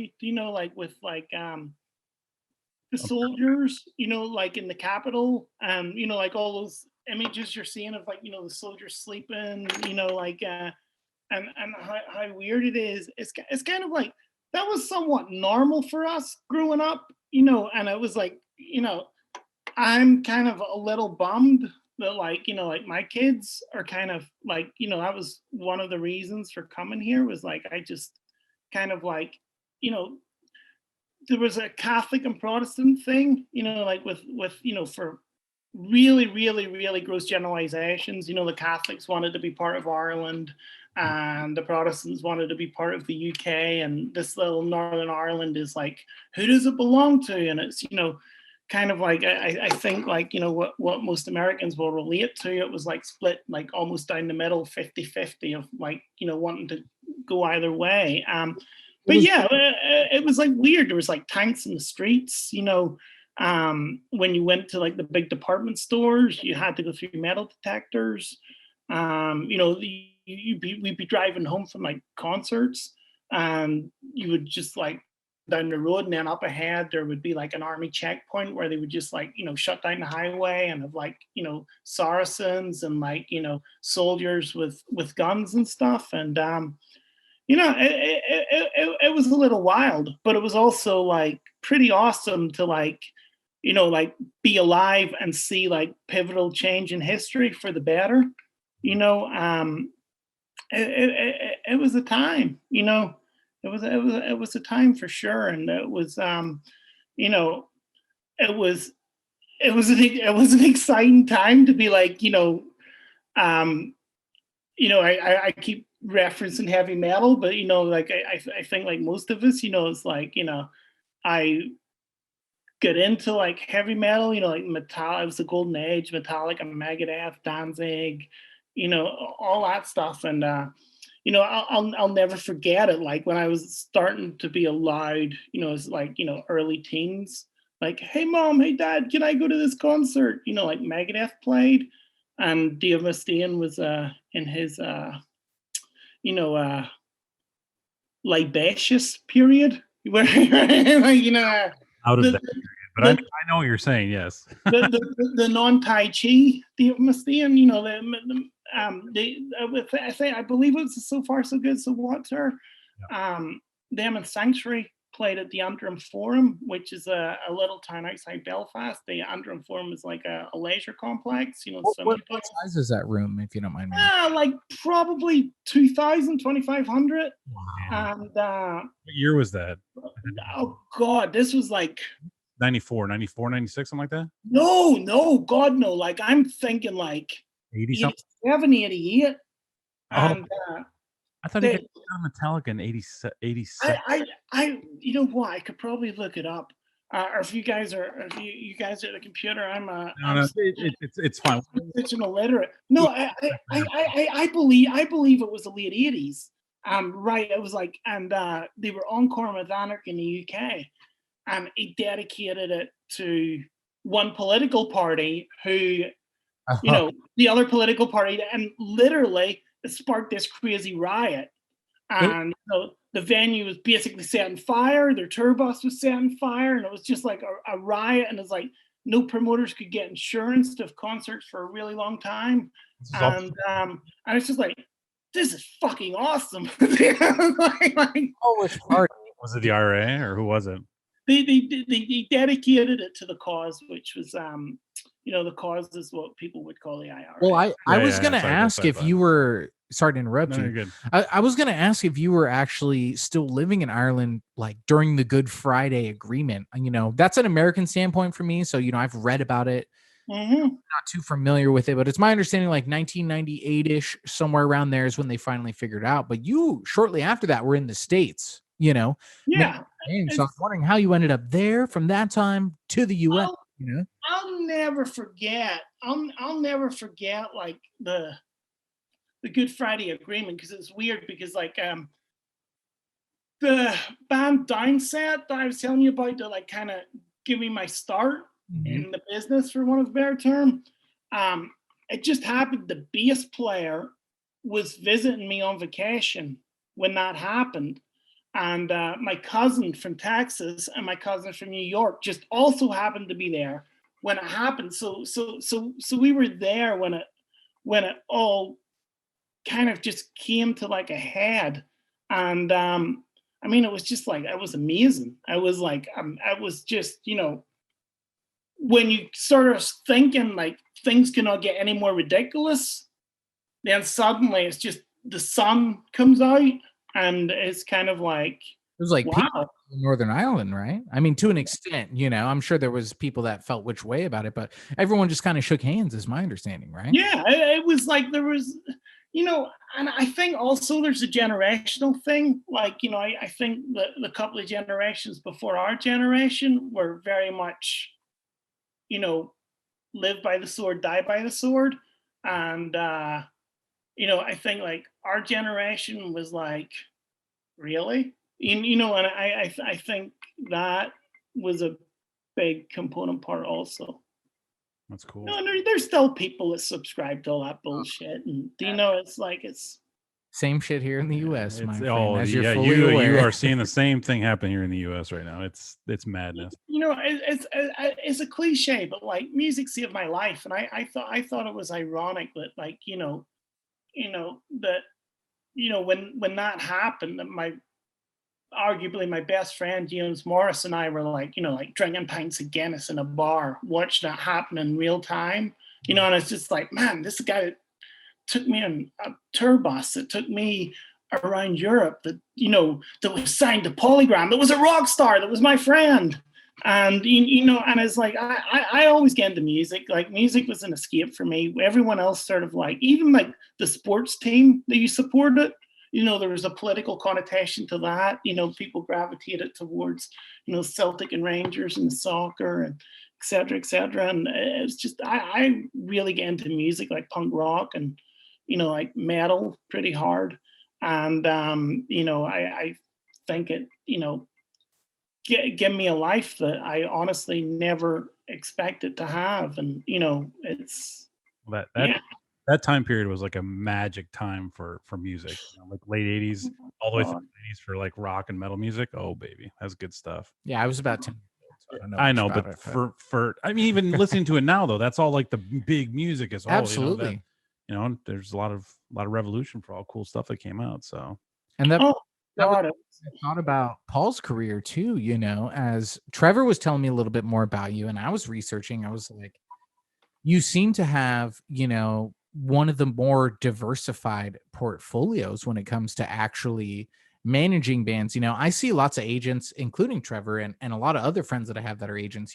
Speaker 2: like with like the soldiers, like in the Capitol, like all those images you're seeing of like, the soldiers sleeping, like and how weird it is. It's kind of like that was somewhat normal for us growing up, and it was like, I'm kind of a little bummed that like, like my kids are kind of like, that was one of the reasons for coming here, was like I just kind of like, you know, there was a Catholic and Protestant thing, like with for really, really, really gross generalizations. The Catholics wanted to be part of Ireland, and the Protestants wanted to be part of the UK, and this little Northern Ireland is like, who does it belong to? And it's, kind of like, I think like, what most Americans will relate to, it was like split like almost down the middle, 50-50 of like, wanting to go either way. But yeah, it was like weird. There was like tanks in the streets, when you went to like the big department stores, you had to go through metal detectors. We'd be driving home from like concerts, and you would just like down the road, and then up ahead there would be like an army checkpoint where they would just like shut down the highway and have like Saracens and like soldiers with guns and stuff. And it was a little wild, but it was also like pretty awesome to like like be alive and see like pivotal change in history for the better. It was a time, it was a time for sure. And it was it was an exciting time to be like, I keep referencing heavy metal, but like I think like most of us, it's like, I get into like heavy metal, like Metal. It was the golden age, Metallica, Megadeth, Danzig, all that stuff. And I'll never forget it. Like when I was starting to be allowed, it's like early teens, like, hey mom, hey dad, can I go to this concert? Like Megadeth played, and Dave Mustaine was in his libacious period where like,
Speaker 3: Out of
Speaker 2: the,
Speaker 3: that period. But I know what you're saying, yes.
Speaker 2: the non-Tai Chi Dave Mustaine, I believe it was So Far So Good, So What's Her. Them and Sanctuary played at the Antrim Forum, which is a little town outside Belfast. The Antrim Forum is like a leisure complex,
Speaker 1: What size is that room, if you don't mind me?
Speaker 2: Like probably 2,000, 2,500.
Speaker 1: Wow.
Speaker 2: And
Speaker 3: what year was that?
Speaker 2: Oh God, this was like
Speaker 3: 94, 96, something like that?
Speaker 2: No, God, no. Like I'm thinking like
Speaker 3: 80
Speaker 2: 87, 88. And
Speaker 3: I thought he got Metallica in 87.
Speaker 2: I you know what? I could probably look it up. Or if you guys are at the computer,
Speaker 3: it's fine.
Speaker 2: Digital illiterate. No, I believe it was the late 80s. Right. It was like, and they were on Cormac Anarch in the UK, and he dedicated it to one political party who, the other political party, and literally it sparked this crazy riot. And the venue was basically set on fire. Their tour bus was set on fire, and it was just like a riot. And it's like no promoters could get insurance to have concerts for a really long time. And it's just like, this is fucking awesome.
Speaker 1: Which party?
Speaker 3: Was it the IRA or who was it?
Speaker 2: They dedicated it to the cause, which was the cause is what people would call the IRA.
Speaker 1: Well, I was going to ask if you were, sorry to interrupt you.
Speaker 3: You're good.
Speaker 1: I was going to ask if you were actually still living in Ireland, like during the Good Friday Agreement. That's an American standpoint for me. So, I've read about it.
Speaker 2: Mm-hmm.
Speaker 1: Not too familiar with it, but it's my understanding like 1998-ish, somewhere around there is when they finally figured it out. But you, shortly after that, were in the States,
Speaker 2: Yeah.
Speaker 1: So I was wondering how you ended up there from that time to the U.S.
Speaker 2: I'll never forget. I'll never forget like the Good Friday Agreement, because it's weird because like the band Downset that I was telling you about to like kind of give me my start in the business, for one of a better term. It just happened the bass player was visiting me on vacation when that happened. And my cousin from Texas and my cousin from New York just also happened to be there when it happened. So we were there when it all kind of just came to like a head. And it was just like, it was amazing. I was like, I was just, when you sort of thinking like things cannot get any more ridiculous, then suddenly it's just the sun comes out and it's kind of like,
Speaker 1: It was like
Speaker 2: wow.
Speaker 1: people in Northern Ireland, right? I mean, to an extent, I'm sure there was people that felt which way about it, but everyone just kind of shook hands, is my understanding, right?
Speaker 2: Yeah, it was like there was, and I think also there's a generational thing. Like, I think that the couple of generations before our generation were very much, live by the sword, die by the sword. And, I think like our generation was like, really? And I think that was a big component part also.
Speaker 3: That's cool.
Speaker 2: No, there's still people that subscribe to all that bullshit, and it's like it's
Speaker 1: same shit here in the U.S. My friend,
Speaker 3: oh
Speaker 1: as you're
Speaker 3: yeah,
Speaker 1: fully aware.
Speaker 3: you are seeing the same thing happen here in the U.S. right now. It's madness.
Speaker 2: It's a cliche, but like music saved my life, and I thought it was ironic that like that when that happened, that arguably my best friend James Morris and I were like, like drinking pints of Guinness in a bar, watching that happen in real time, and it's just like, man, this guy that took me on a tour bus, that took me around Europe, that, that was signed to Polygram, that was a rock star, that was my friend. And, and it's like, I always get into music. Like music was an escape for me. Everyone else sort of like, even like the sports team that you supported, there was a political connotation to that. People gravitated towards, Celtic and Rangers and soccer and et cetera, et cetera. And it's just, I really get into music like punk rock and, like metal pretty hard. And, I think it, give me a life that I honestly never expected to have. And, it's
Speaker 3: that time period was like a magic time for music, like late 80s all the way through the 80s for like rock and metal music. Oh baby, that's good stuff.
Speaker 1: Yeah, I was about 10. So
Speaker 3: I know, but for I mean, even listening to it now though, that's all like the big music is all
Speaker 1: absolutely.
Speaker 3: There's a lot of revolution for all cool stuff that came out. So
Speaker 1: and that I thought about Paul's career too, as Trevor was telling me a little bit more about you and I was researching, I was like, you seem to have, one of the more diversified portfolios when it comes to actually managing bands. I see lots of agents, including Trevor and a lot of other friends that I have that are agents,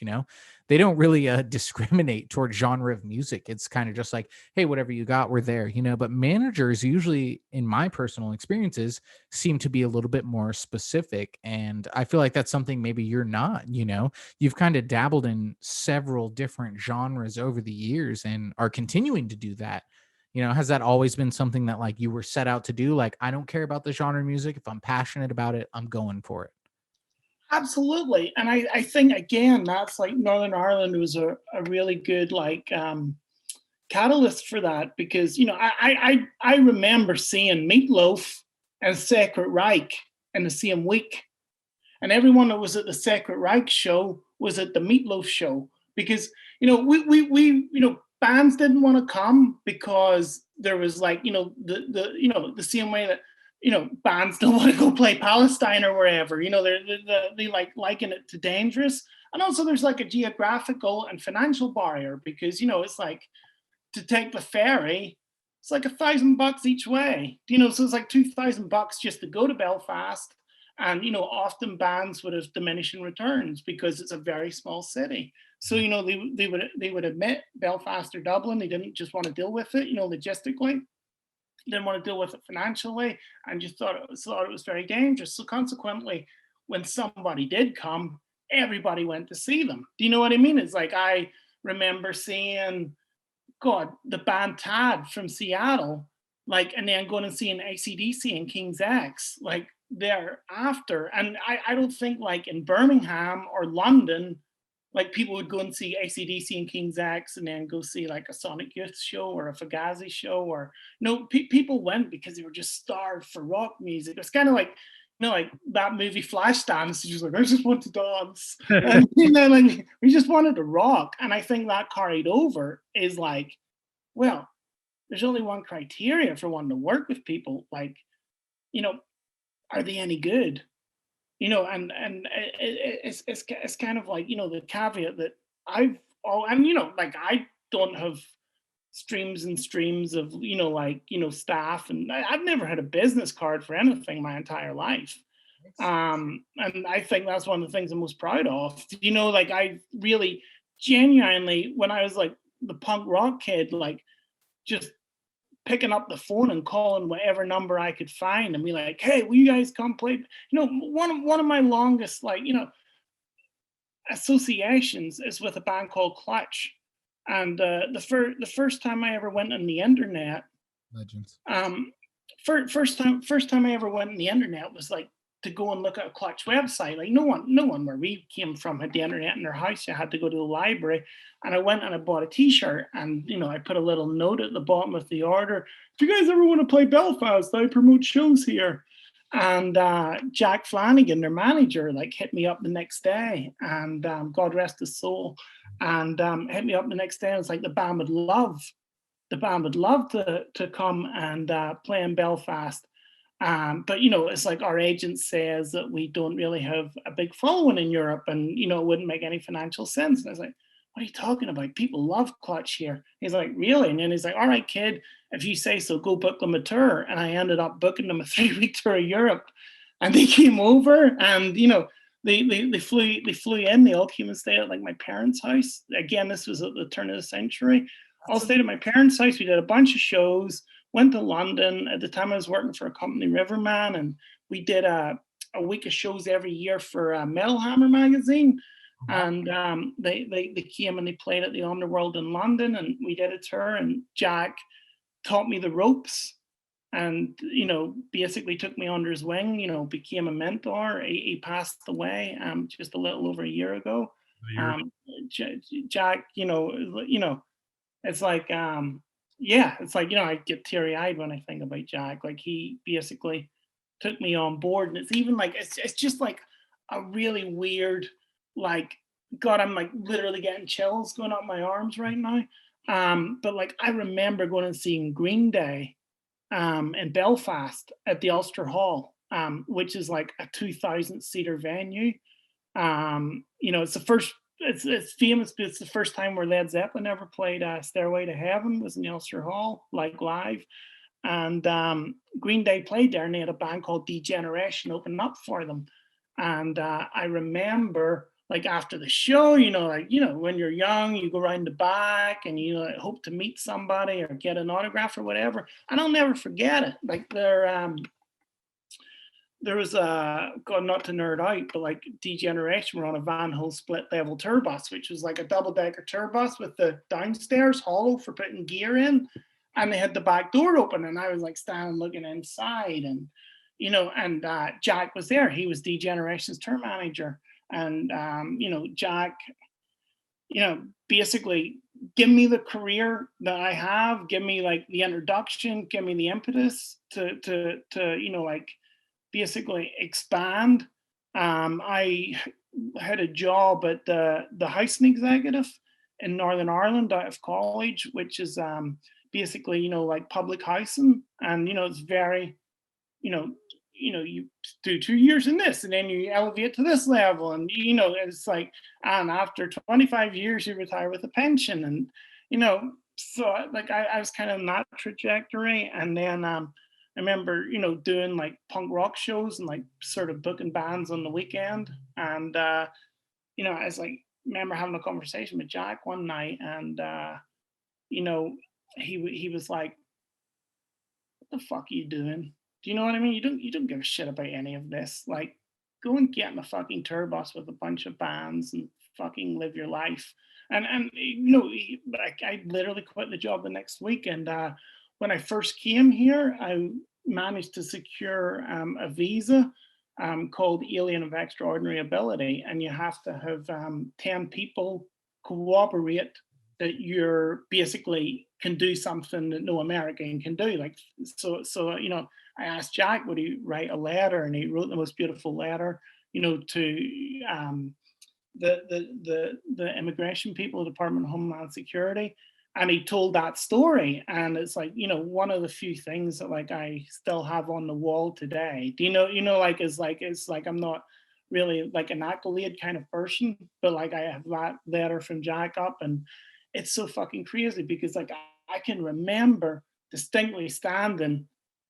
Speaker 1: they don't really discriminate toward genre of music. It's kind of just like, hey, whatever you got, we're there, but managers usually, in my personal experiences, seem to be a little bit more specific. And I feel like that's something maybe you're not, you've kind of dabbled in several different genres over the years and are continuing to do that. Has that always been something that like you were set out to do? Like, I don't care about the genre of music. If I'm passionate about it, I'm going for it.
Speaker 2: Absolutely. And I think, again, that's like Northern Ireland was a really good like catalyst for that, because, I remember seeing Meatloaf and Sacred Reich in the same week. And everyone that was at the Sacred Reich show was at the Meatloaf show, because, we bands didn't want to come because there was like, the same way that, bands don't want to go play Palestine or wherever, they like liken it to dangerous. And also there's like a geographical and financial barrier because, it's like to take the ferry, it's like $1,000 each way, so it's like $2,000 just to go to Belfast. And, often bands would have diminishing returns because it's a very small city. So, they would admit Belfast or Dublin, they didn't just want to deal with it, logistically, didn't want to deal with it financially, and just thought it was very dangerous. So consequently, when somebody did come, everybody went to see them. Do you know what I mean? It's like, I remember seeing, the band Tad from Seattle, like, and then going and seeing AC/DC and King's X, like, thereafter. And I don't think like in Birmingham or London, like people would go and see AC/DC and King's X and then go see like a Sonic Youth show or a Fugazi show, or people went because they were just starved for rock music. It's kind of like, like that movie Flashdance. Just like, I just want to dance. And like we just wanted to rock. And I think that carried over is like, well, there's only one criteria for wanting to work with people. Like, are they any good? And it's kind of like, the caveat that I've oh, and like I don't have streams and streams of staff, and I've never had a business card for anything my entire life. And I think that's one of the things I'm most proud of. Like I really genuinely, when I was like the punk rock kid, like just picking up the phone and calling whatever number I could find and be like, hey, will you guys come play? One of my longest associations is with a band called Clutch. And the first time I ever went on the internet,
Speaker 5: Legends.
Speaker 2: First time I ever went on the internet was like to go and look at a Clutch website. Like no one where we came from had the internet in their house. You had to go to the library. And I went and I bought a t-shirt, and I put a little note at the bottom of the order. If you guys ever want to play Belfast, I promote shows here. And Jack Flanagan, their manager, like hit me up the next day, and God rest his soul, and hit me up the next day. And it's like the band would love to come and play in Belfast. But it's like our agent says that we don't really have a big following in Europe, and it wouldn't make any financial sense. And I was like, what are you talking about? People love Clutch here. He's like, really? And then he's like, all right, kid, if you say so, go book them a tour. And I ended up booking them a 3-week tour of Europe. And they came over, and they flew in. They all came and stayed at like my parents' house. Again, this was at the turn of the century. All stayed at my parents' house. We did a bunch of shows. Went to London. At the time, I was working for a company, Riverman, and we did a week of shows every year for Metal Hammer magazine. And they came and they played at the Underworld in London, and we did a tour. And Jack taught me the ropes, and basically took me under his wing. Became a mentor. He passed away just a little over a year ago. Jack, it's like it's like I get teary-eyed when I think about Jack. Like he basically took me on board, and it's even like it's just like a really weird, like, God, I'm like literally getting chills going up my arms right now. But like I remember going and seeing Green Day in Belfast at the Ulster Hall, which is like a 2,000-seater venue. It's the first. It's famous, but it's the first time where Led Zeppelin ever played Stairway to Heaven was in the Ulster Hall, like live. And Green Day played there, and they had a band called Degeneration open up for them. And I remember, like after the show, when you're young, you go around the back and you hope to meet somebody or get an autograph or whatever. And I'll never forget it. Like there was God, not to nerd out, but like Degeneration were on a Van Hull split level tour bus, which was like a double-decker tour bus with the downstairs hollow for putting gear in, and they had the back door open, and I was like standing looking inside, and Jack was there. He was Degeneration's tour manager, and Jack, basically give me the career that I have, give me like the introduction, give me the impetus to like basically expand. I had a job at the housing executive in Northern Ireland out of college, which is basically like public housing, and it's very you do 2 years in this, and then you elevate to this level, and it's like, and after 25 years you retire with a pension, and so like I was kind of in that trajectory, and then I remember, doing like punk rock shows and like sort of booking bands on the weekend. And, I was like, remember having a conversation with Jack one night, and, he was like, what the fuck are you doing? Do you know what I mean? You don't give a shit about any of this. Like, go and get in a fucking tour bus with a bunch of bands and fucking live your life. And like I literally quit the job the next week. And, when I first came here, I managed to secure a visa called Alien of Extraordinary Ability, and you have to have 10 people cooperate that you're basically can do something that no American can do. Like so I asked Jack, would he write a letter, and he wrote the most beautiful letter, to the immigration people, the Department of Homeland Security. And he told that story, and it's like, one of the few things that like I still have on the wall today. Do it's like I'm not really like an accolade kind of person, but like I have that letter from Jack up, and it's so fucking crazy because like I can remember distinctly standing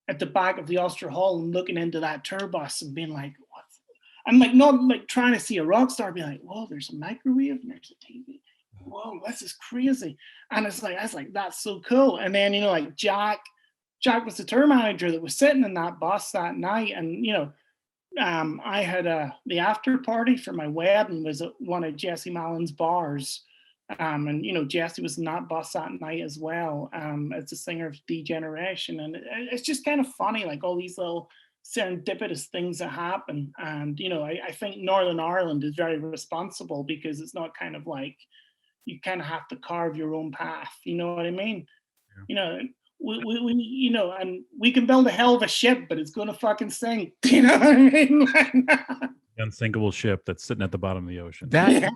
Speaker 2: at the back of the Ulster Hall and looking into that tour bus and being like, what? I'm like not like trying to see a rock star, being like, whoa, there's a microwave and there's a TV. Whoa, this is crazy. And it's like, I was like, that's so cool. And then, you know, like Jack was the tour manager that was sitting in that bus that night. And, you know, I had the after party for my wedding was at one of Jesse Mallon's bars. And, you know, Jesse was in that bus that night as well. As a singer of Degeneration. And it's just kind of funny, like all these little serendipitous things that happen. And, you know, I think Northern Ireland is very responsible because it's not kind of like, you kind of have to carve your own path. You know what I mean? Yeah. You know, we you know, and we can build a hell of a ship, but it's going to fucking sink. You know what I mean?
Speaker 3: The unsinkable ship that's sitting at the bottom of the ocean.
Speaker 1: That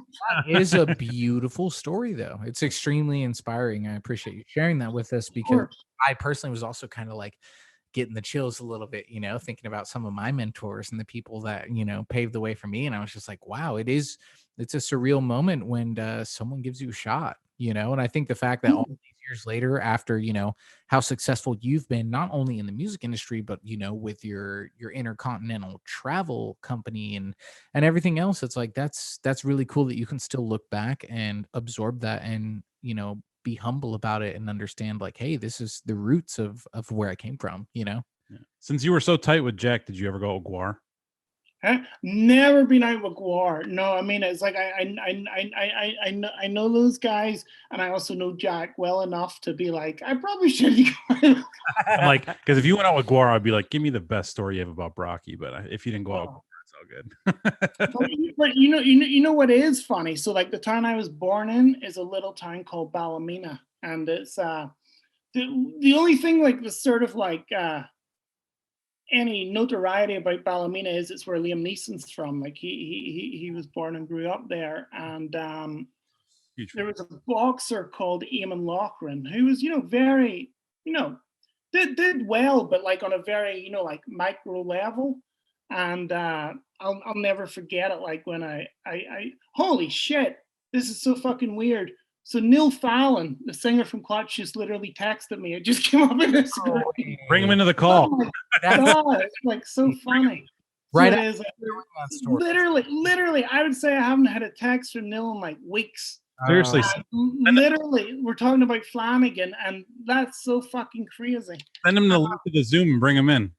Speaker 1: is a beautiful story, though. It's extremely inspiring. I appreciate you sharing that with us because I personally was also kind of like getting the chills a little bit, you know, thinking about some of my mentors and the people that, you know, paved the way for me. And I was just like, wow, it's a surreal moment when someone gives you a shot, you know. And I think the fact that all these years later, after, you know, how successful you've been, not only in the music industry, but, you know, with your intercontinental travel company and everything else, it's like, that's really cool that you can still look back and absorb that and, you know, be humble about it and understand like, hey, this is the roots of where I came from, you know.
Speaker 3: Yeah. Since you were so tight with Jack, did you ever go to Guar?
Speaker 2: Never been out with Guar. No, I mean, it's like I know those guys, and I also know Jack well enough to be like, I probably should go.
Speaker 3: I'm like, because if you went out with Guar, I'd be like, give me the best story you have about Brocky. But if you didn't go out, it's all good.
Speaker 2: But you know what is funny? So like the town I was born in is a little town called Ballymena, and it's the only thing like the sort of like any notoriety about Ballymena is it's where Liam Neeson's from. Like he was born and grew up there, and there was a boxer called Eamon Loughran who was, you know, very, you know, did well, but like on a very, you know, like micro level. And I'll never forget it. Like when I holy shit, this is so fucking weird. So Neil Fallon, the singer from Clutch, just literally texted me. It just came up in this.
Speaker 3: Bring him into the call.
Speaker 2: Oh my God, it's like so funny.
Speaker 1: Right.
Speaker 2: So it is, literally, I would say I haven't had a text from Neil in like weeks.
Speaker 3: Seriously.
Speaker 2: Literally, we're talking about Flanagan, and that's so fucking crazy.
Speaker 3: Send him the link to the Zoom and bring him in.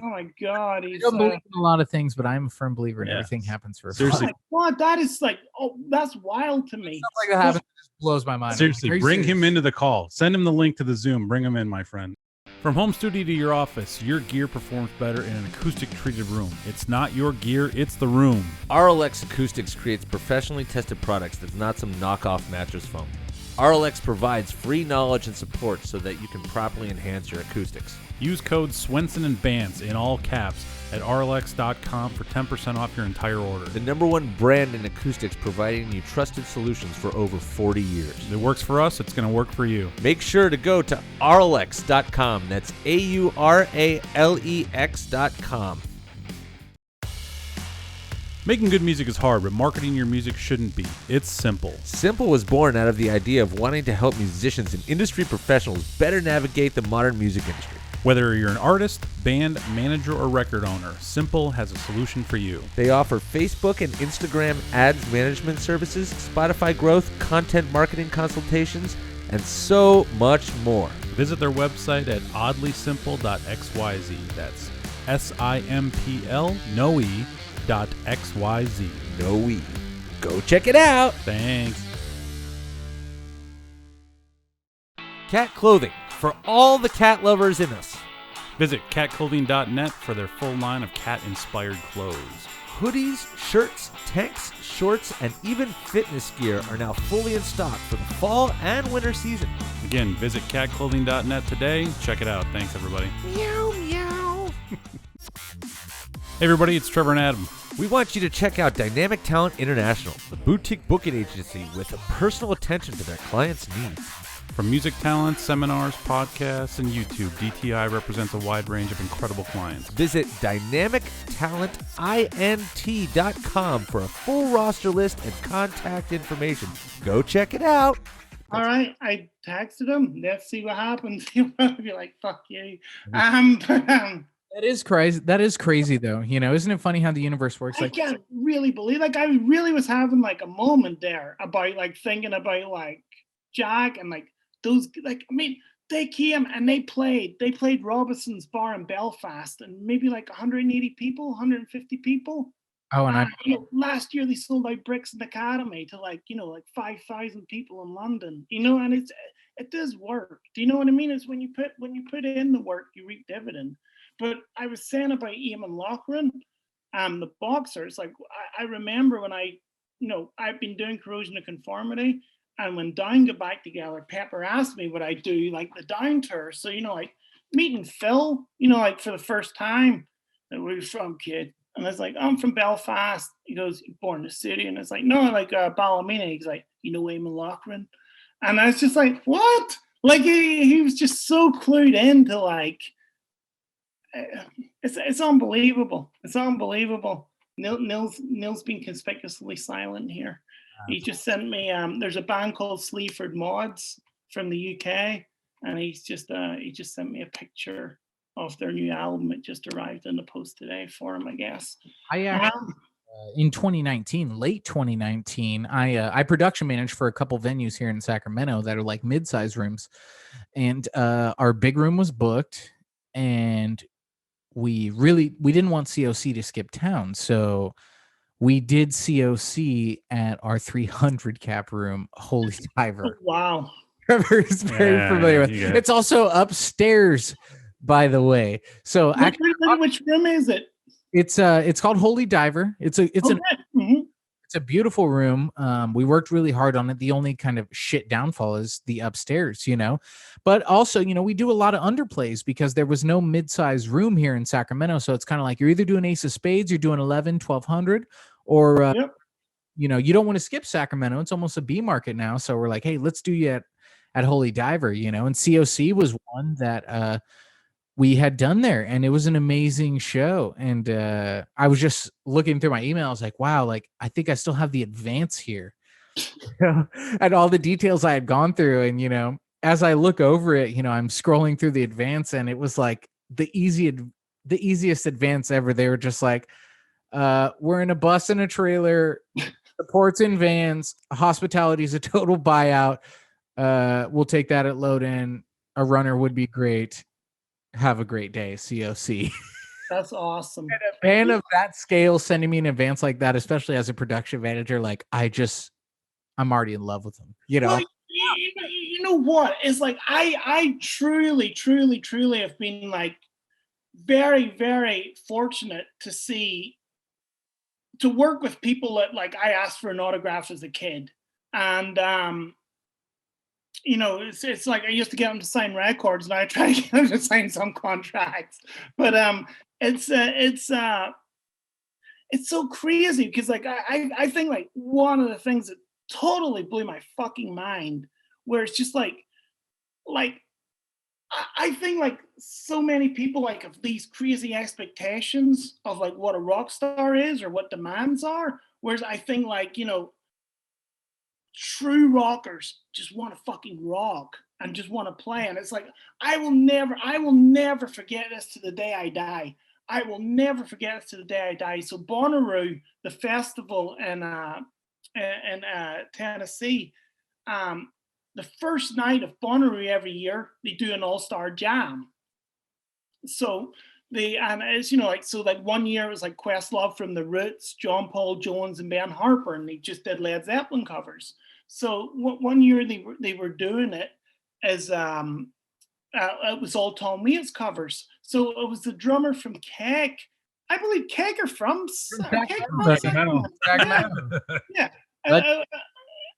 Speaker 2: Oh my God, he's
Speaker 1: I don't believe in a lot of things, but I'm a firm believer in everything happens for a
Speaker 3: seriously.
Speaker 2: Oh my God, that is like, oh, that's wild to me.
Speaker 1: Stuff like that happens, it just blows my mind.
Speaker 3: Seriously, bring him into the call. Send him the link to the Zoom. Bring him in, my friend. From home studio to your office, your gear performs better in an acoustic treated room. It's not your gear, it's the room.
Speaker 4: RLX Acoustics creates professionally tested products that's not some knockoff mattress foam. RLX provides free knowledge and support so that you can properly enhance your acoustics.
Speaker 3: Use code Swenson and Bance in all caps at rlx.com for 10% off your entire order.
Speaker 4: The #1 brand in acoustics, providing you trusted solutions for over 40 years.
Speaker 3: If it works for us, it's going to work for you.
Speaker 4: Make sure to go to rlx.com. That's AURALEX.com.
Speaker 3: Making good music is hard, but marketing your music shouldn't be. It's simple.
Speaker 4: Simple was born out of the idea of wanting to help musicians and industry professionals better navigate the modern music industry.
Speaker 3: Whether you're an artist, band, manager, or record owner, Simple has a solution for you.
Speaker 4: They offer Facebook and Instagram ads management services, Spotify growth, content marketing consultations, and so much more.
Speaker 3: Visit their website at oddlysimple.xyz. That's SIMPL, no E, .xyz.
Speaker 4: No E. Go check it out.
Speaker 3: Thanks.
Speaker 4: Cat clothing for all the cat lovers in us.
Speaker 3: Visit catclothing.net for their full line of cat-inspired clothes.
Speaker 4: Hoodies, shirts, tanks, shorts, and even fitness gear are now fully in stock for the fall and winter season.
Speaker 3: Again, visit catclothing.net today. Check it out. Thanks, everybody.
Speaker 4: Meow, meow.
Speaker 3: Hey, everybody, it's Trevor and Adam.
Speaker 4: We want you to check out Dynamic Talent International, the boutique booking agency with a personal attention to their clients' needs.
Speaker 3: From music talent, seminars, podcasts, and YouTube, DTI represents a wide range of incredible clients.
Speaker 4: Visit dynamictalentint.com for a full roster list and contact information. Go check it out.
Speaker 2: All right, I texted him. Let's see what happens. He'll probably be like, "Fuck you."
Speaker 1: That is crazy. That is crazy, though. You know, isn't it funny how the universe works?
Speaker 2: I
Speaker 1: Like,
Speaker 2: can't really believe. Like, I really was having like a moment there about like thinking about like Jack and like those. Like, I mean, they came and they played. They played Robinson's Bar in Belfast, and maybe like 180 people, 150 people.
Speaker 1: oh, and
Speaker 2: You know, last year they sold out Brixton Academy to like, you know, like 5,000 people in London, you know, and it does work. Do you know what I mean? It's when you put in the work, you reap dividend. But I was saying about Eamon Loughran, the boxers, like I remember when I've been doing Corrosion of Conformity, and when Down got back together, Pepper asked me would I do like the Down tour. So, you know, like meeting Phil, you know, like for the first time, where are you from, kid? And I was like, I'm from Belfast. He goes, you're born in the city. And it's like, no, like Ballymena. He's like, you know Eamon Loughran? And I was just like, what? Like he was just so clued into like, it's unbelievable. It's unbelievable. Neil's been conspicuously silent here. He just sent me, there's a band called Sleaford Mods from the UK. And he just sent me a picture of their new album. It just arrived in the post today for him, I guess.
Speaker 1: I actually, in 2019, late 2019, I production managed for a couple venues here in Sacramento that are like mid-size rooms, and our big room was booked, and we didn't want COC to skip town, so we did COC at our 300 cap room, Holy Diver.
Speaker 2: Wow.
Speaker 1: Trevor is very familiar with it. It's also upstairs, by the way. So
Speaker 2: which room is it?
Speaker 1: It's called Holy Diver. It's a beautiful room. We worked really hard on it. The only kind of shit downfall is the upstairs, you know. But also, you know, we do a lot of underplays because there was no mid-size room here in Sacramento. So it's kind of like you're either doing Ace of Spades, you're doing 11, 1200, or you know, you don't want to skip Sacramento. It's almost a B market now. So we're like, hey, let's do you at Holy Diver, you know. And COC was one that we had done there, and it was an amazing show. And I was just looking through my email. I was like, wow, like I think I still have the advance here, and all the details I had gone through. And, you know, as I look over it, you know, I'm scrolling through the advance, and it was like the easiest advance ever. They were just like, we're in a bus and a trailer, supports in vans, hospitality is a total buyout. We'll take that at load in. A runner would be great. Have a great day, COC.
Speaker 2: That's awesome.
Speaker 1: And a fan of that scale sending me an advance like that, especially as a production manager, like I'm already in love with them. You know,
Speaker 2: well, you know what? It's like I truly have been like very, very fortunate to work with people that like I asked for an autograph as a kid, and you know, it's like I used to get them to sign records, and I try to get them to sign some contracts. But it's so crazy because like I think like one of the things that totally blew my fucking mind, where it's just like I think like so many people like have these crazy expectations of like what a rock star is or what demands are, whereas I think like, you know, true rockers just want to fucking rock and just want to play. And it's like, I will never forget this to the day I die. I will never forget this to the day I die. So Bonnaroo, the festival in Tennessee, the first night of Bonnaroo every year, they do an all-star jam. So and it's, you know, like, so like one year it was like Questlove from The Roots, John Paul Jones and Ben Harper, and they just did Led Zeppelin covers. So one year they were doing it as it was all Tom Waits covers. So it was the drummer from Clegg. I believe Clegg are from Sacramento. Yeah.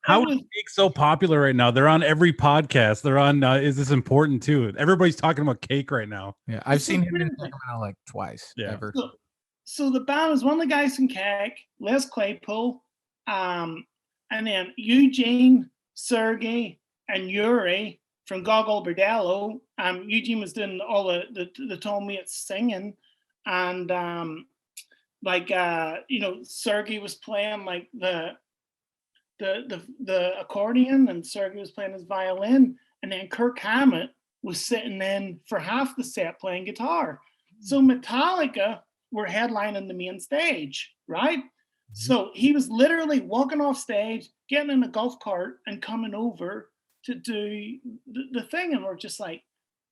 Speaker 3: How is Cake so popular right now? They're on every podcast. They're on Is This Important Too? Everybody's talking about Cake right now.
Speaker 1: Yeah, I've seen him in Sacramento like twice.
Speaker 3: Yeah.
Speaker 1: Ever.
Speaker 2: So the band is one of the guys from Cake, Les Claypool, and then Eugene, Sergey, and Yuri from Gogol, Bordello. Eugene was doing all the tall mates singing, and Sergey was playing like the accordion, and Sergey was playing his violin, and then Kirk Hammett was sitting in for half the set playing guitar. So Metallica were headlining the main stage, right? So he was literally walking off stage, getting in a golf cart, and coming over to do the thing. And we're just like,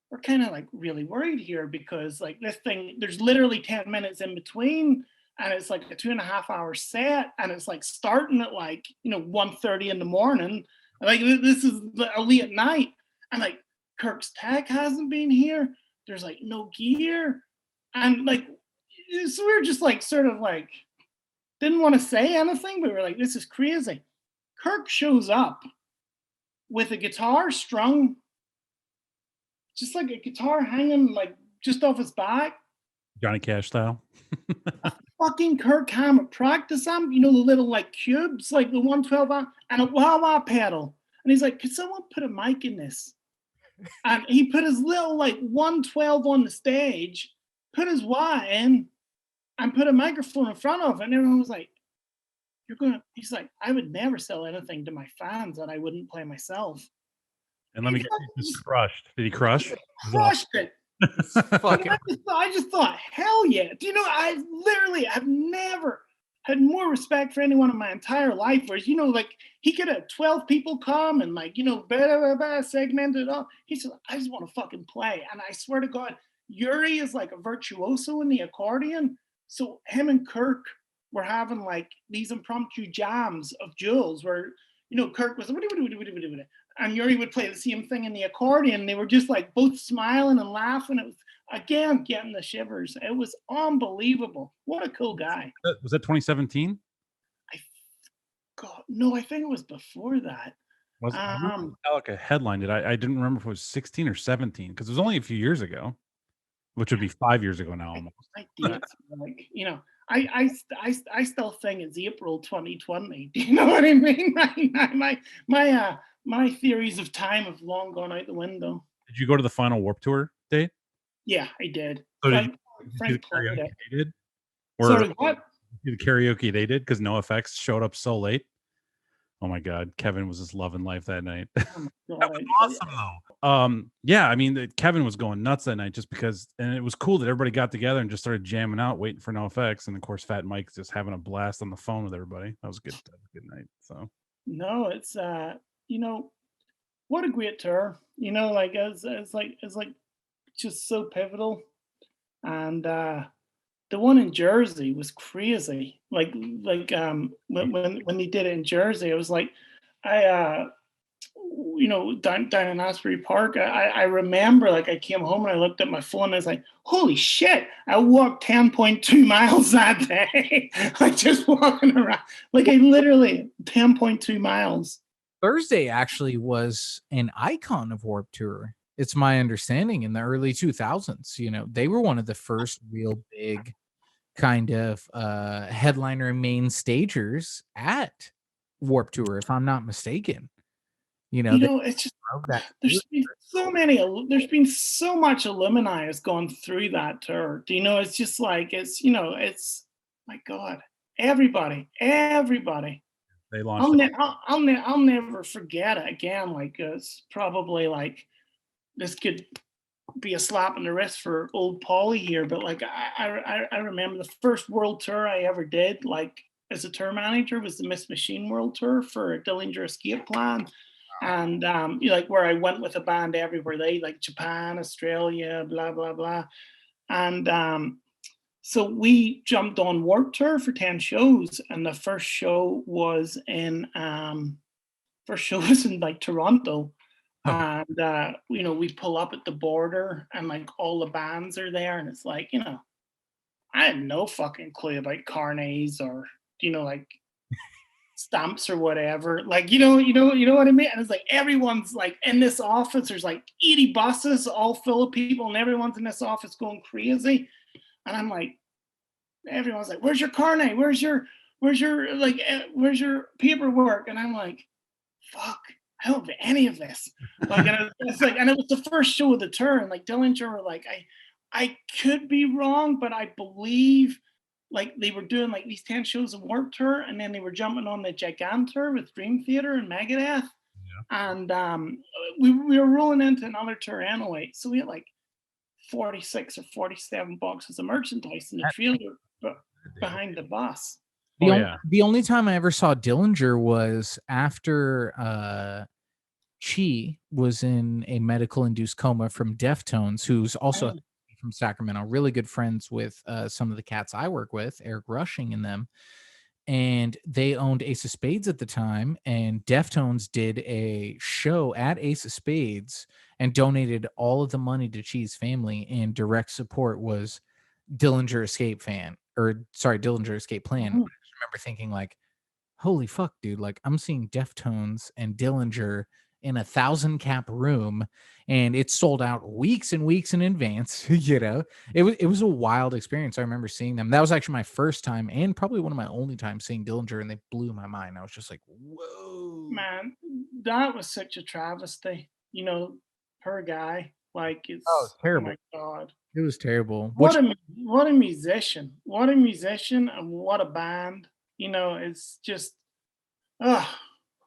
Speaker 2: we're kind of like really worried here, because like this thing, there's literally 10 minutes in between, and it's like a 2.5 hour set, and it's like starting at like 1:30 in the morning. Like this is late at night, and like Kirk's tech hasn't been here. There's like no gear, and like so we were just like sort of like didn't want to say anything, but we were like, this is crazy. Kirk shows up with a guitar strung, just like a guitar hanging like just off his back.
Speaker 3: Johnny Cash style.
Speaker 2: Fucking Kirk Hammett practice amp, the little like cubes, like the 112 amp, and a wah-wah pedal. And he's like, could someone put a mic in this? And he put his little like 112 on the stage, put his wah in, and put a microphone in front of it. And everyone was like, he's like, I would never sell anything to my fans that I wouldn't play myself.
Speaker 3: And let me get just crushed. Did he crush?
Speaker 2: Crushed it. I just thought, hell yeah. Do you know, I've never had more respect for anyone in my entire life. Whereas, like he could have 12 people come and like, segmented all. He said, I just want to fucking play. And I swear to God, Yuri is like a virtuoso in the accordion. So him and Kirk were having like these impromptu jams of Jules where, Kirk was and Yuri would play the same thing in the accordion. They were just like both smiling and laughing. It was, again, getting the shivers. It was unbelievable. What a cool guy.
Speaker 3: Was that 2017?
Speaker 2: No, I think it was before that.
Speaker 3: Was Metallica headlined it? I didn't remember if it was 16 or 17 because it was only a few years ago, which would be 5 years ago now almost.
Speaker 2: I still think it's April 2020. Do you know what I mean? My theories of time have long gone out the window.
Speaker 3: Did you go to the final Warped Tour date?
Speaker 2: Yeah, I did.
Speaker 3: So
Speaker 2: Frank played it.
Speaker 3: They did? Or
Speaker 2: sorry, what?
Speaker 3: The karaoke they did because NoFX showed up so late. Oh my God, Kevin was just loving life that night.
Speaker 2: Oh my God.
Speaker 3: That was awesome though. Yeah, I mean, Kevin was going nuts that night just because, and it was cool that everybody got together and just started jamming out, waiting for NoFX, and of course, Fat Mike's just having a blast on the phone with everybody. That was good. That was a good night. So
Speaker 2: no, it's what a great tour. Like it's like just so pivotal, and the one in Jersey was crazy. Like when they did it in Jersey, it was like down in Asbury Park. I remember like I came home and I looked at my phone and I was like, holy shit! I walked 10.2 miles that day. Like just walking around, like I literally 10.2 miles.
Speaker 1: Thursday actually was an icon of Warped Tour. It's my understanding in the early 2000s. They were one of the first real big kind of headliner and main stagers at Warped Tour, if I'm not mistaken.
Speaker 2: It's just there's been so much alumni has gone through that tour. It's just like it's my God, everybody.
Speaker 3: They launched.
Speaker 2: I'll never forget it again. Like it's probably like this could be a slap in the wrist for old Paulie here, but like I remember the first world tour I ever did, like as a tour manager, was the Miss Machine World Tour for Dillinger Escape Plan, and like where I went with a band everywhere, like Japan, Australia, blah blah blah, and so we jumped on Warped Tour for 10 shows, and the first show was in like Toronto. And we pull up at the border and like all the bands are there, and it's like, I had no fucking clue about carnets or like stamps or whatever. Like, you know what I mean? And it's like everyone's like in this office, there's like 80 buses all full of people, and everyone's in this office going crazy. And I'm like, everyone's like, where's your carnet? Where's your paperwork? And I'm like, fuck. I don't have any of this. Like, and it's like, and it was the first show of the tour, and like Dillinger were like, I could be wrong, but I believe like they were doing like these 10 shows of Warped Tour, and then they were jumping on the Gigantour with Dream Theater and Megadeth. And we were rolling into another tour anyway. So we had like 46 or 47 boxes of merchandise in the trailer behind the bus.
Speaker 1: The only time I ever saw Dillinger was after Chi was in a medical-induced coma from Deftones, who's also from Sacramento, really good friends with some of the cats I work with, Eric Rushing and them. And they owned Ace of Spades at the time, and Deftones did a show at Ace of Spades and donated all of the money to Chi's family, and direct support was Dillinger Escape Plan. I just remember thinking like, holy fuck, dude, like I'm seeing Deftones and Dillinger in 1,000 cap room, and it sold out weeks and weeks in advance. You know, it was a wild experience. I remember seeing them. That was actually my first time and probably one of my only times seeing Dillinger, and they blew my mind. I was just like, whoa,
Speaker 2: man, that was such a travesty. You know, per guy, like it's
Speaker 1: terrible.
Speaker 2: Oh my God,
Speaker 1: it was terrible.
Speaker 2: What a musician, and what a band. You know, it's just,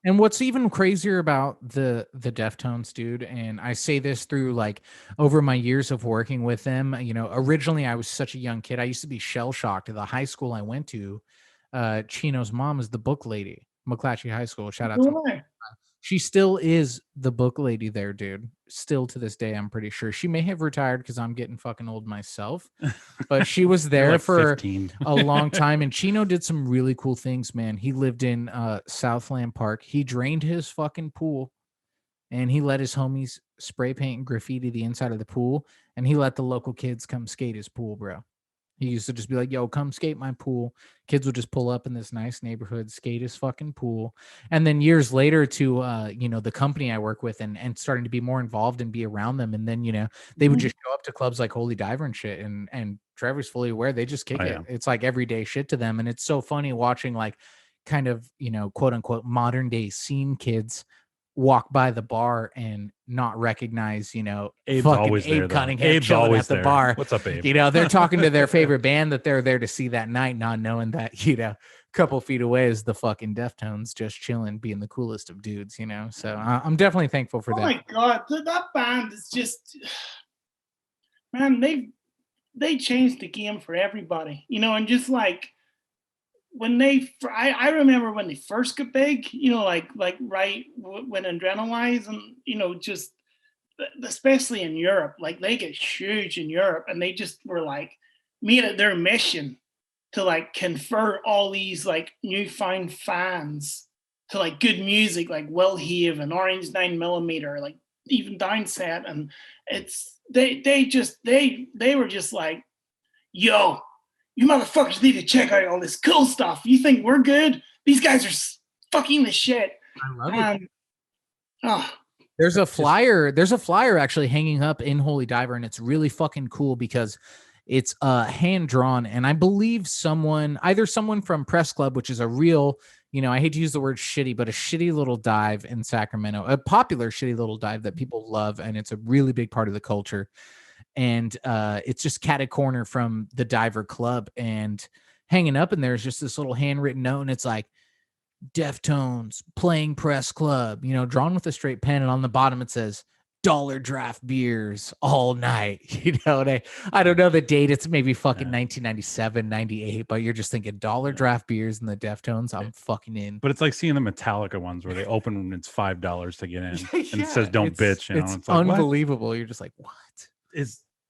Speaker 1: And what's even crazier about the Deftones, dude, and I say this through like over my years of working with them, you know, originally I was such a young kid. I used to be shell shocked. At the high school I went to, Chino's mom is the book lady, McClatchy High School. Shout out to her. She still is the book lady there, dude. Still to this day, I'm pretty sure. She may have retired because I'm getting fucking old myself. But she was there like for 15. A long time. And Chino did some really cool things, man. He lived in Southland Park. He drained his fucking pool. And he let his homies spray paint and graffiti the inside of the pool. And he let the local kids come skate his pool, bro. He used to just be like, yo, come skate my pool. Kids would just pull up in this nice neighborhood, skate his fucking pool. And then years later to, you know, the company I work with and starting to be more involved and be around them. And then, you know, they would just show up to clubs like Holy Diver and shit. And Trevor's fully aware. They just kick it. It's like everyday shit to them. And it's so funny watching like kind of, you know, quote unquote, modern day scene kids walk by the bar and not recognize, you know,
Speaker 3: Abe's always
Speaker 1: Abe
Speaker 3: there,
Speaker 1: Cunningham
Speaker 3: Abe's
Speaker 1: chilling
Speaker 3: always
Speaker 1: at the
Speaker 3: there.
Speaker 1: bar.
Speaker 3: What's up, Abe?
Speaker 1: You know, they're talking to their favorite band that they're there to see that night, not knowing that, you know, a couple feet away is the fucking Deftones just chilling, being the coolest of dudes, you know. So I'm definitely thankful for that.
Speaker 2: Oh my God, that band is just, man, they changed the game for everybody, you know, and just like, when I remember when they first got big, you know, like right when Adrenalize, and you know, just especially in Europe, like they get huge in Europe, and they just were like made it their mission to like convert all these like newfound fans to like good music, like Will Haven, Orange 9mm, like even Downset, and it's they were just like, yo, you motherfuckers need to check out all this cool stuff. You think we're good? These guys are fucking the shit.
Speaker 1: I love it. There's a flyer actually hanging up in Holy Diver, and it's really fucking cool because it's hand drawn. And I believe either someone from Press Club, which is a real, you know, I hate to use the word shitty, but a shitty little dive in Sacramento, a popular shitty little dive that people love, and it's a really big part of the culture. And it's just catty corner from the Diver Club, and hanging up in there is just this little handwritten note, and it's like Deftones playing Press Club, you know, drawn with a straight pen, and on the bottom it says dollar draft beers all night. You know, and I don't know the date, it's maybe fucking 1997, 98, but you're just thinking dollar draft beers and the Deftones, I'm fucking in.
Speaker 3: But it's like seeing the Metallica ones where they open and it's $5 to get in, and it says don't bitch, you know.
Speaker 1: It's like, unbelievable. What? You're just like, what?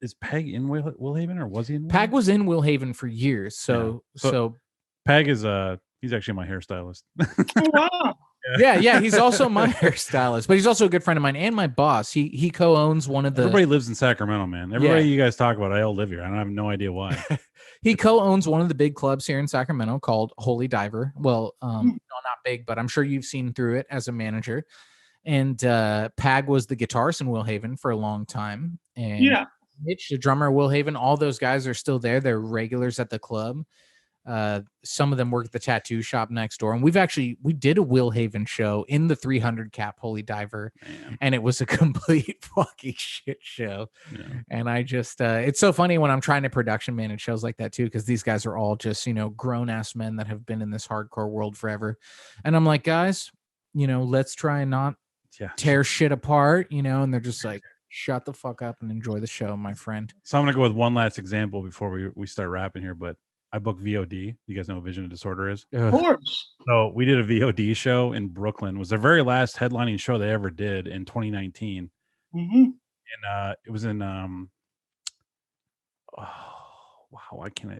Speaker 3: Is Peg in Willhaven, or was he in?
Speaker 1: Peg was in Willhaven for years. So
Speaker 3: Peg is he's actually my hairstylist.
Speaker 2: Oh, wow.
Speaker 1: Yeah, he's also my hairstylist, but he's also a good friend of mine and my boss. He co-owns one of the.
Speaker 3: Everybody lives in Sacramento, man. Everybody you guys talk about, I all live here. I have no idea why.
Speaker 1: He co-owns one of the big clubs here in Sacramento called Holy Diver. Well, no, not big, but I'm sure you've seen through it as a manager. And Pag was the guitarist in Willhaven for a long time, and Mitch, the drummer of Willhaven, all those guys are still there. They're regulars at the club. Some of them work at the tattoo shop next door, and we did a Will Haven show in the 300 cap Holy Diver, and it was a complete fucking shit show.
Speaker 3: Yeah.
Speaker 1: And I just it's so funny when I'm trying to production manage shows like that too, because these guys are all just grown ass men that have been in this hardcore world forever, and I'm like, guys, let's try and not tear shit apart, and they're just like, shut the fuck up and enjoy the show, my friend.
Speaker 3: So I'm gonna go with one last example before we start wrapping here, but I booked VOD. You guys know what vision disorder is?
Speaker 2: Of course.
Speaker 3: So we did a VOD show in Brooklyn. It was their very last headlining show they ever did in 2019.
Speaker 2: Mm-hmm.
Speaker 3: And it was in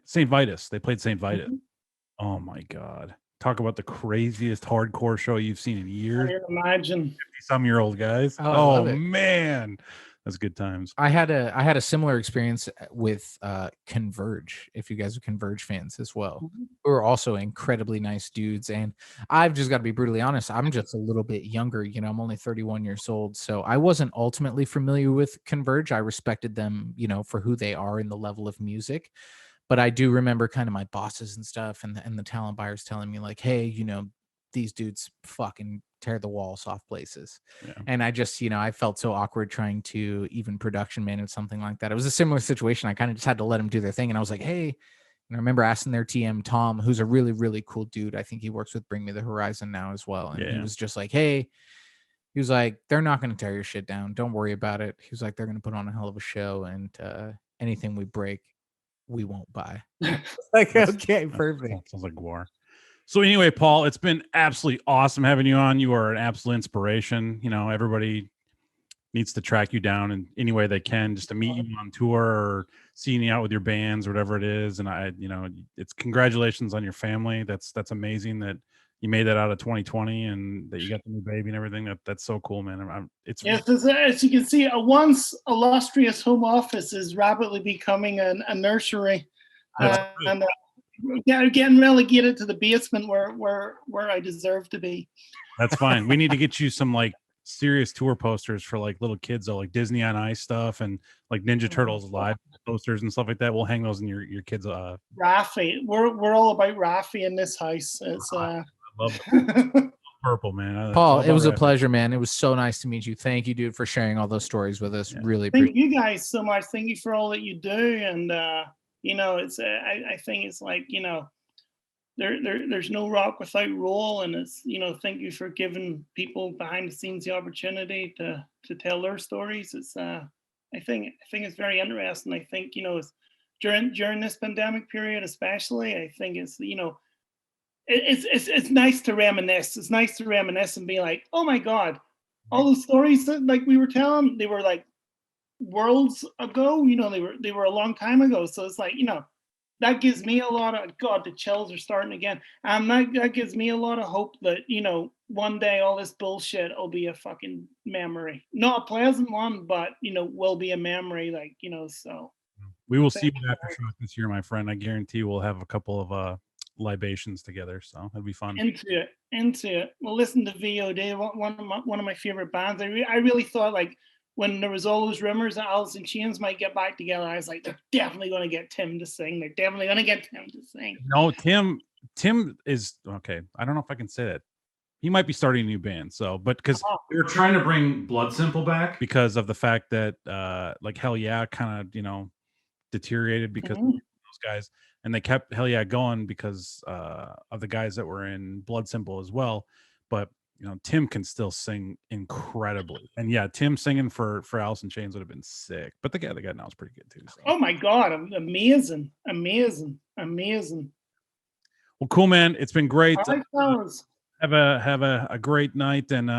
Speaker 3: St. Vitus. They played St. Vitus.
Speaker 2: Mm-hmm.
Speaker 3: Oh my God. Talk about the craziest hardcore show you've seen in years.
Speaker 2: I can imagine.
Speaker 3: 50-some-year-old guys. Oh man. That's good times.
Speaker 1: I had a similar experience with Converge, if you guys are Converge fans as well, who are also incredibly nice dudes. And I've just got to be brutally honest, I'm just a little bit younger. I'm only 31 years old. So I wasn't ultimately familiar with Converge. I respected them, for who they are in the level of music. But I do remember kind of my bosses and stuff and the talent buyers telling me like, hey, these dudes fucking tear the walls off places. Yeah. And I just, I felt so awkward trying to even production manage something like that. It was a similar situation. I kind of just had to let them do their thing. And I was like, hey, and I remember asking their TM, Tom, who's a really, really cool dude. I think he works with Bring Me the Horizon now as well. And he was just like, hey, he was like, they're not going to tear your shit down. Don't worry about it. He was like, they're going to put on a hell of a show, and anything we break, we won't buy. Like, okay, perfect.
Speaker 3: Sounds like war. So anyway, Paul, it's been absolutely awesome having you on. You are an absolute inspiration. Everybody needs to track you down in any way they can, just to meet you on tour or seeing you out with your bands or whatever it is. And it's congratulations on your family. That's amazing that you made that out of 2020 and that you got the new baby and everything. That's so cool, man.
Speaker 2: As you can see, a once illustrious home office is rapidly becoming a nursery. And getting relegated to the basement where I deserve to be.
Speaker 3: That's fine. We need to get you some like serious tour posters for like little kids, though, like Disney on Ice stuff and like Ninja Turtles live posters and stuff like that. We'll hang those in your kids.
Speaker 2: Rafi, we're all about Rafi in this house. It's
Speaker 3: I love it. Purple, man.
Speaker 1: Paul, it was a pleasure, man. It was so nice to meet you. Thank you, dude, for sharing all those stories with us. Really
Speaker 2: thank you guys so much. Thank you for all that you do. And it's I think it's like, there's no rock without roll, and it's, thank you for giving people behind the scenes the opportunity to tell their stories. It's I think it's very interesting. I think, it's during this pandemic period especially, I think it's, it's nice to reminisce. It's nice to reminisce and be like, oh my God, all those stories that like we were telling, they were like worlds ago, they were a long time ago. So it's like, that gives me a lot of, God, the chills are starting again. That gives me a lot of hope that, one day all this bullshit will be a fucking memory. Not a pleasant one, but, will be a memory, like, so.
Speaker 3: We will see you after show this year, my friend. I guarantee we'll have a couple of libations together, so it'll be fun.
Speaker 2: Into it. Well, listen to VOD, one of my favorite bands. I really thought, like, when there was all those rumors that Alice in Chains might get back together, I was like, they're definitely going to get Tim to sing. They're definitely going to get Tim to sing.
Speaker 3: No, Tim is okay. I don't know if I can say that. He might be starting a new band. So, but because we were trying to bring Blood Simple back because of the fact that like Hell Yeah kind of, deteriorated because of those guys, and they kept Hell Yeah going because of the guys that were in Blood Simple as well. But Tim can still sing incredibly, and Tim singing for Alice in Chains would have been sick. But the guy now is pretty good too. So.
Speaker 2: Oh my God, amazing!
Speaker 3: Well, cool, man. It's been great.
Speaker 2: All right, fellas.
Speaker 3: Have a great night, and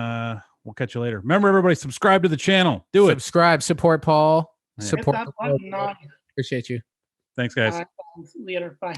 Speaker 3: we'll catch you later. Remember, everybody, subscribe to the channel. Do it.
Speaker 1: Subscribe, support Paul.
Speaker 2: Yeah.
Speaker 1: Support.
Speaker 2: Hit that button on.
Speaker 1: Appreciate you.
Speaker 3: Thanks, guys.
Speaker 2: Later. Bye.